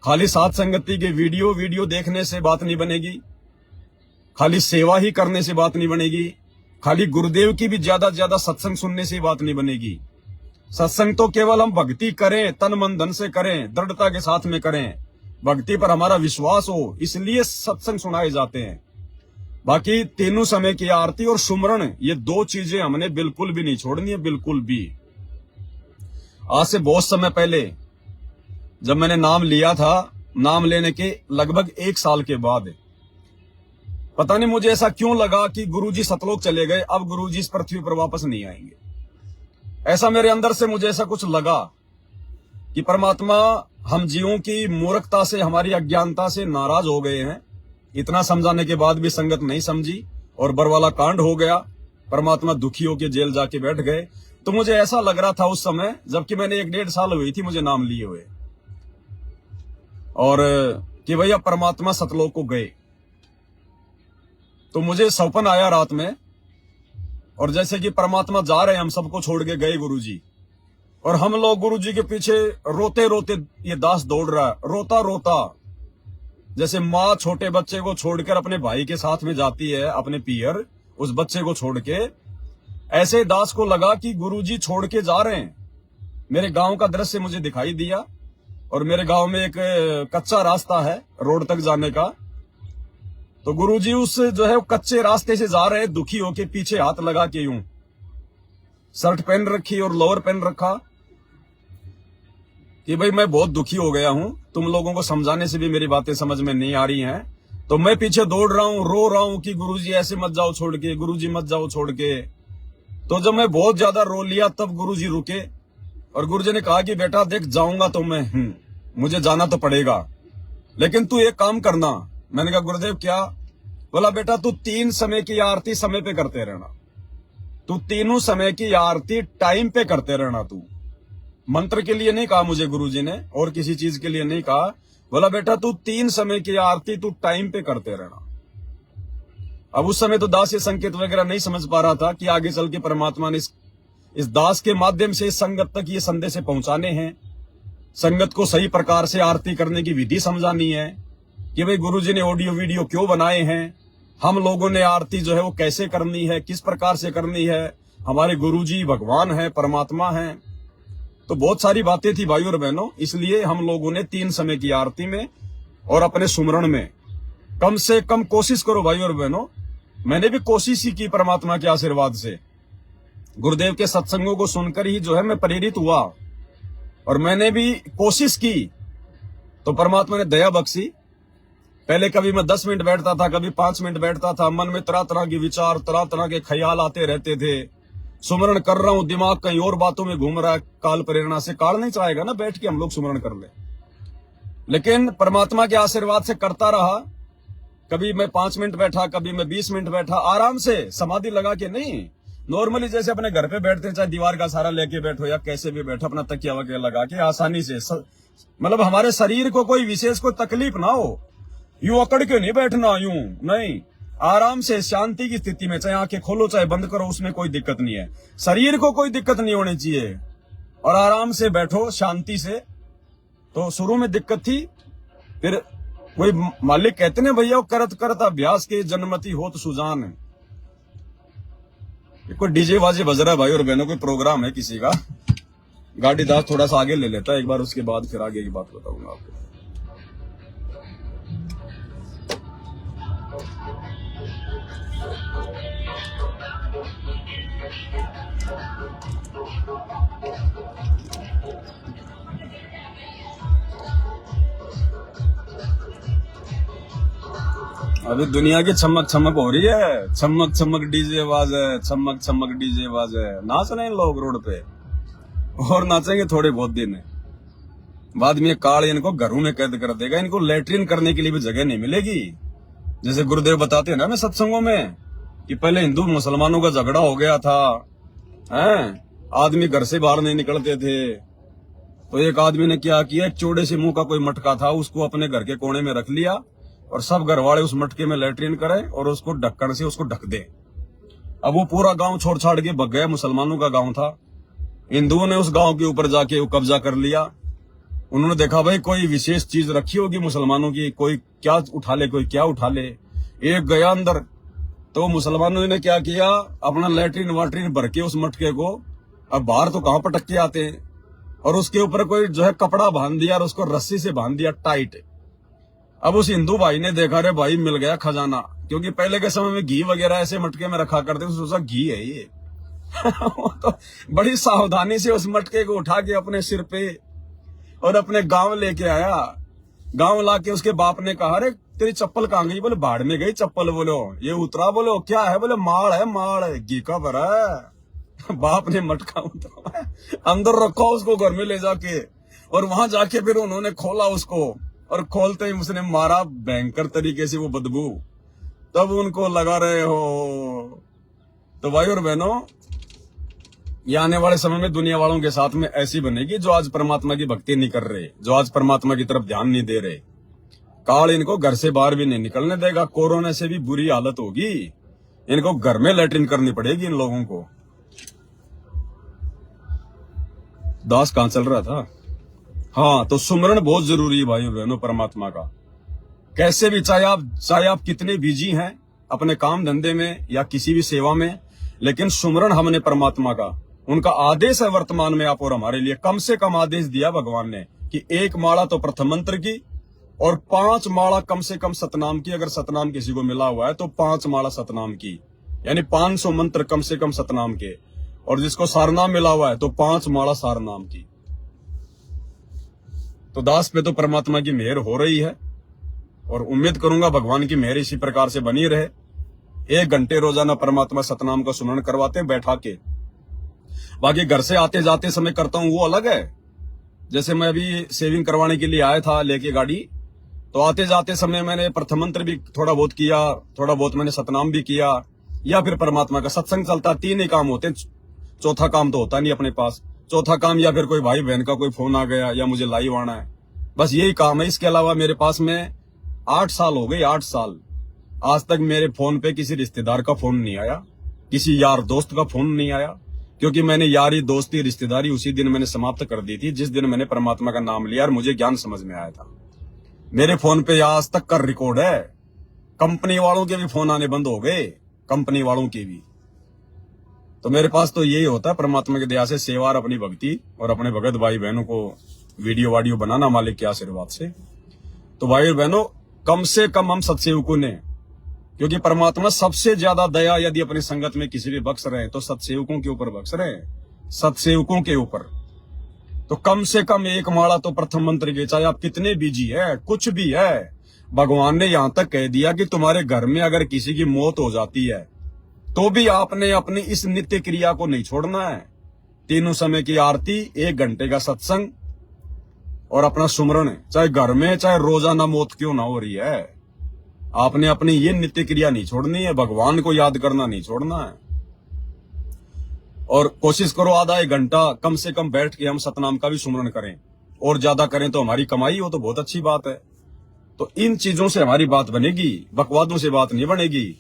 खाली साथ संगति के वीडियो देखने से बात नहीं बनेगी, खाली सेवा ही करने से बात नहीं बनेगी, खाली गुरुदेव की भी ज्यादा सत्संग सुनने से बात नहीं बनेगी। सत्संग तो केवल हम भक्ति करें, तन मन धन से करें, दृढ़ता के साथ में करें, भक्ति पर हमारा विश्वास हो, इसलिए सत्संग सुनाए जाते हैं। बाकी तीनों समय की आरती और सुमरण, ये 2 चीजें हमने बिल्कुल भी नहीं छोड़नी है, बिल्कुल भी। आज से बहुत समय पहले जब मैंने नाम लिया था, नाम लेने के लगभग 1 साल के बाद, पता नहीं मुझे ऐसा क्यों लगा कि गुरुजी सतलोक चले गए, अब गुरुजी इस पृथ्वी पर वापस नहीं आएंगे। ऐसा मेरे अंदर से मुझे ऐसा कुछ लगा कि परमात्मा हम जीवों की मूर्खता से, हमारी अज्ञानता से नाराज हो गए हैं। इतना समझाने के बाद भी संगत नहीं समझी और बरवाला कांड हो गया, परमात्मा दुखी होकर जेल जाके बैठ गए। तो मुझे ऐसा लग रहा था उस समय, जबकि मैंने 1-1.5 साल हुई थी मुझे नाम लिए हुए, और कि भैया परमात्मा सतलोक को गए। तो मुझे सपना आया रात में, और जैसे कि परमात्मा जा रहे हैं, हम सबको छोड़ के गए गुरुजी, और हम लोग गुरुजी के पीछे रोते रोते, ये दास दौड़ रहा है रोता रोता, जैसे माँ छोटे बच्चे को छोड़कर अपने भाई के साथ में जाती है अपने पियर, उस बच्चे को छोड़ के, ऐसे दास को लगा कि गुरुजी छोड़ के जा रहे हैं। मेरे गांव का दृश्य मुझे दिखाई दिया, और मेरे गांव में एक कच्चा रास्ता है रोड तक जाने का। तो गुरुजी उस जो है कच्चे रास्ते से जा रहे, दुखी होके पीछे हाथ लगा के, यूं शर्ट पहन रखी और लोअर पहन रखा, कि भाई मैं बहुत दुखी हो गया हूं, तुम लोगों को समझाने से भी मेरी बातें समझ में नहीं आ रही हैं, तो मैं पीछे दौड़ रहा हूं, रो रहा हूं कि गुरुजी ऐसे मत जाओ छोड़ के, गुरुजी मत जाओ छोड़ के। तो जब मैं बहुत ज्यादा रो लिया तब गुरुजी रुके, और गुरुजी ने कहा कि बेटा देख, जाऊंगा तो मैं मुझे जाना तो पड़ेगा, लेकिन तू एक काम करना। मैंने कहा गुरुदेव क्या? बोला बेटा तू 3 समय की आरती समय पे करते रहना, तू तीनों समय की आरती टाइम पे करते रहना। तू मंत्र के लिए नहीं कहा मुझे गुरुजी ने, और किसी चीज के लिए नहीं कहा। बोला बेटा तू 3 समय की आरती तू टाइम पे करते रहना। अब उस समय तो दास ये संकेत वगैरह नहीं समझ पा रहा था कि आगे चल के परमात्मा ने इस दास के माध्यम से इस संगत तक ये संदेश पहुंचाने हैं। संगत को सही प्रकार से आरती करने की विधि समझानी है कि भाई गुरुजी ने ऑडियो वीडियो क्यों बनाए हैं, हम लोगों ने आरती जो है वो कैसे करनी है, किस प्रकार से करनी है। हमारे गुरुजी भगवान है, परमात्मा है। तो बहुत सारी बातें थी भाइयों और बहनों। इसलिए हम लोगों ने 3 समय की आरती में और अपने सुमरण में कम से कम कोशिश करो भाइयों और बहनों। मैंने भी कोशिश ही की परमात्मा के आशीर्वाद से, गुरुदेव के सत्संगों को सुनकर ही जो है मैं प्रेरित हुआ, और मैंने भी कोशिश की तो परमात्मा ने दया बख्शी। पहले कभी मैं 10 मिनट बैठता था, कभी 5 मिनट बैठता था, मन में तरह तरह के विचार, तरह तरह के ख्याल आते रहते थे। सुमरण कर रहा हूं, दिमाग कहीं और बातों में घूम रहा है। काल प्रेरणा से काल नहीं चाहेगा ना बैठ के हम लोग सुमरण कर ले, लेकिन परमात्मा के आशीर्वाद से करता रहा। कभी मैं 5 मिनट बैठा, कभी मैं 20 मिनट बैठा, आराम से, समाधि लगा के नहीं, नॉर्मली जैसे अपने घर पे बैठते हैं, चाहे दीवार का सहारा लेके बैठो या कैसे भी बैठो, अपना तकिया वगैरह लगा के आसानी से, मतलब हमारे शरीर को कोई विशेष कोई तकलीफ ना हो। यूं अकड़ के नहीं बैठना, यूं नहीं, आराम से शांति की स्थिति में, चाहे आंखें खोलो चाहे बंद करो, उसमें कोई दिक्कत नहीं है। शरीर को कोई दिक्कत नहीं होनी चाहिए, और आराम से बैठो शांति से। तो शुरू में दिक्कत थी, फिर वही मालिक कहते ने भैया करत करत अभ्यास के जन्मति होत सुजान है। कोई डीजे वाजे बज रहा है भाई और बहनों, कोई प्रोग्राम है किसी का। गाड़ी दास थोड़ा सा आगे ले लेता है एक बार, उसके बाद फिर आगे की बात बताऊंगा आपको। अभी दुनिया की चमक चमक हो रही है, चमक चमक डीजे आवाज है, चमक चमक डीजे आवाज है। नाच रहे हैं लोग रोड पे, और नाचेंगे थोड़े बहुत दिन। बाद में काल इनको घरों में कैद कर देगा, इनको लेटरिन करने के लिए भी जगह नहीं मिलेगी। जैसे गुरुदेव बताते हैं ना मैं सत्संगों में कि पहले हिंदू मुसलमानों का झगड़ा हो गया था, हैं, आदमी घर से बाहर नहीं निकलते थे। तो एक आदमी ने क्या किया, एक चौड़े से मुंह का कोई मटका था, उसको अपने घर के कोने में रख लिया, और सब घर वाले उस मटके में लेटरिन करें और उसको ढक्कन से उसको ढक दे। अब वो पूरा गांव छोड़ छाड़ के भग गया, मुसलमानों का गांव था। हिंदुओं ने उस गांव के ऊपर जाके वो कब्जा कर लिया। उन्होंने देखा भाई कोई विशेष चीज रखी होगी मुसलमानों की, कोई क्या उठा ले, कोई क्या उठा ले। एक गया अंदर, तो मुसलमानों ने क्या किया, अपना लेटरिन वाटरिन भर के उस मटके को, अब बाहर तो कहां पटक के आते हैं, और उसके ऊपर कोई जो है कपड़ा बांध दिया और उसको रस्सी से बांध दिया टाइट। अब उस हिंदू भाई ने देखा, रे भाई मिल गया खजाना, क्योंकि पहले के समय में घी वगैरह ऐसे मटके में रखा करते, सोचा घी है ये। तो बड़ी सावधानी से उस मटके को उठा के अपने सिर पे और अपने गांव लेके आया। गांव लाके उसके बाप ने कहा, अरे तेरी चप्पल कहाँ गई? बोले बाढ़ में गई चप्पल। बोलो ये उतरा, बोलो क्या है? बोले माल है, माल है, घी का भरा है। बाप ने मटका उतरा, अंदर रखा उसको घर में ले जाके, और वहां जाके फिर उन्होंने खोला उसको, और खोलते ही उसने मारा भयंकर तरीके से वो बदबू। तब उनको लगा रहे हो। तो भाई और बहनों, ये आने वाले समय में दुनिया वालों के साथ में ऐसी बनेगी जो आज परमात्मा की भक्ति नहीं कर रहे, जो आज परमात्मा की तरफ ध्यान नहीं दे रहे। काल इनको घर से बाहर भी नहीं निकलने देगा। कोरोना से भी बुरी हालत होगी, इनको घर में लैट्रिन करनी पड़ेगी इन लोगों को। दास कहां चल रहा था? हाँ, तो सुमरण बहुत जरूरी है भाइयों बहनों परमात्मा का। कैसे भी, चाहे आप कितने बिजी हैं अपने काम धंधे में या किसी भी सेवा में, लेकिन सुमरण हमने परमात्मा का, उनका आदेश है वर्तमान में आप और हमारे लिए। कम से कम आदेश दिया भगवान ने कि 1 माला तो प्रथम मंत्र की, और 5 माला कम से कम सतनाम की। अगर सतनाम किसी को मिला हुआ है तो 5 माला सतनाम की, यानी 500 मंत्र कम से कम सतनाम के। और जिसको सारनाम मिला हुआ है तो 5 माला सारनाम की। तो दास पे तो परमात्मा की मेहर हो रही है, और उम्मीद करूंगा भगवान की मेहर इसी प्रकार से बनी रहे। 1 घंटे रोजाना परमात्मा सतनाम का सुमरण करवाते हैं बैठा के। बाकी घर से आते जाते समय करता हूं वो अलग है। जैसे मैं अभी सेविंग करवाने के लिए आया था लेके गाड़ी, तो आते जाते समय मैंने प्रथम मंत्र भी थोड़ा बहुत किया, थोड़ा बहुत मैंने सतनाम भी किया, या फिर परमात्मा का सत्संग चलता, तीन ही काम होते हैं, चौथा काम तो होता नहीं अपने पास। चौथा काम या फिर कोई भाई बहन का कोई फोन आ गया या मुझे लाइव आना है, बस यही काम है। इसके अलावा मेरे पास में 8 साल हो गए, 8 साल आज तक मेरे फोन पे किसी रिश्तेदार का फोन नहीं आया, किसी यार दोस्त का फोन नहीं आया, क्योंकि मैंने यारी दोस्ती रिश्तेदारी उसी दिन मैंने समाप्त कर दी थी जिस दिन मैंने परमात्मा का नाम लिया और मुझे ज्ञान समझ में आया था। मेरे फोन पे आज तक का रिकॉर्ड है। कंपनी वालों के भी फोन आने बंद हो गए, कंपनी वालों के भी। तो मेरे पास तो यही होता है परमात्मा की दया से सेवा और अपनी भक्ति और अपने भगत भाई बहनों को वीडियो वाडियो बनाना मालिक के आशीर्वाद से। तो भाई बहनों, कम से कम हम सत्सेवकों ने, क्योंकि परमात्मा सबसे ज्यादा दया यदि अपनी संगत में किसी भी बख्श रहे हैं तो सत्सेवकों के ऊपर बख्श रहे हैं, सत्सेवकों के ऊपर। तो कम से कम एक माला तो प्रथम मंत्र के, चाहे आप कितने बिजी है, कुछ भी है, भगवान ने यहां तक कह दिया कि तुम्हारे घर में अगर किसी की मौत हो जाती है तो भी आपने अपनी इस नित्य क्रिया को नहीं छोड़ना है। तीनों समय की आरती, 1 घंटे का सत्संग और अपना सुमरण, चाहे घर में चाहे रोजाना मौत क्यों ना हो रही है, आपने अपनी ये नित्य क्रिया नहीं छोड़नी है, भगवान को याद करना नहीं छोड़ना है। और कोशिश करो आधा 1 घंटा कम से कम बैठ के हम सतनाम का भी सुमरण करें, और ज्यादा करें तो हमारी कमाई हो तो बहुत अच्छी बात है। तो इन चीजों से हमारी बात बनेगी, बकवादों से बात नहीं बनेगी।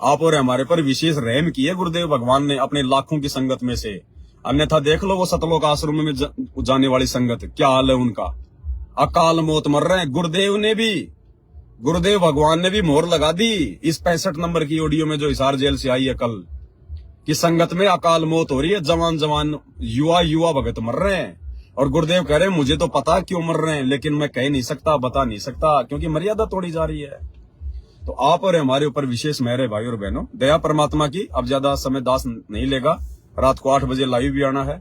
आप और हमारे पर विशेष रहम किए गुरुदेव भगवान ने अपने लाखों की संगत में से, अन्यथा देख लो वो सतलोक आश्रम में जाने वाली संगत क्या हाल है उनका, अकाल मौत मर रहे हैं। गुरुदेव भगवान ने भी मोहर लगा दी इस 65 नंबर की ऑडियो में जो हिसार जेल से आई है कल, कि संगत में अकाल मौत हो रही है, जवान युवा भगत मर रहे हैं। और गुरुदेव कह रहे हैं मुझे तो पता क्यों मर रहे हैं, लेकिन मैं कह नहीं सकता, बता नहीं सकता, क्योंकि मर्यादा तोड़ी जा रही है। तो आप और हमारे ऊपर विशेष मेहर है भाई और बहनों, दया परमात्मा की। अब ज्यादा समय दास नहीं लेगा, रात को 8 बजे लाइव भी आना है।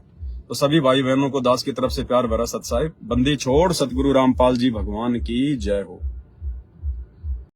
तो सभी भाई बहनों को दास की तरफ से प्यार भरा सत्साहिब, बंदी छोड़ सतगुरु रामपाल जी भगवान की जय हो।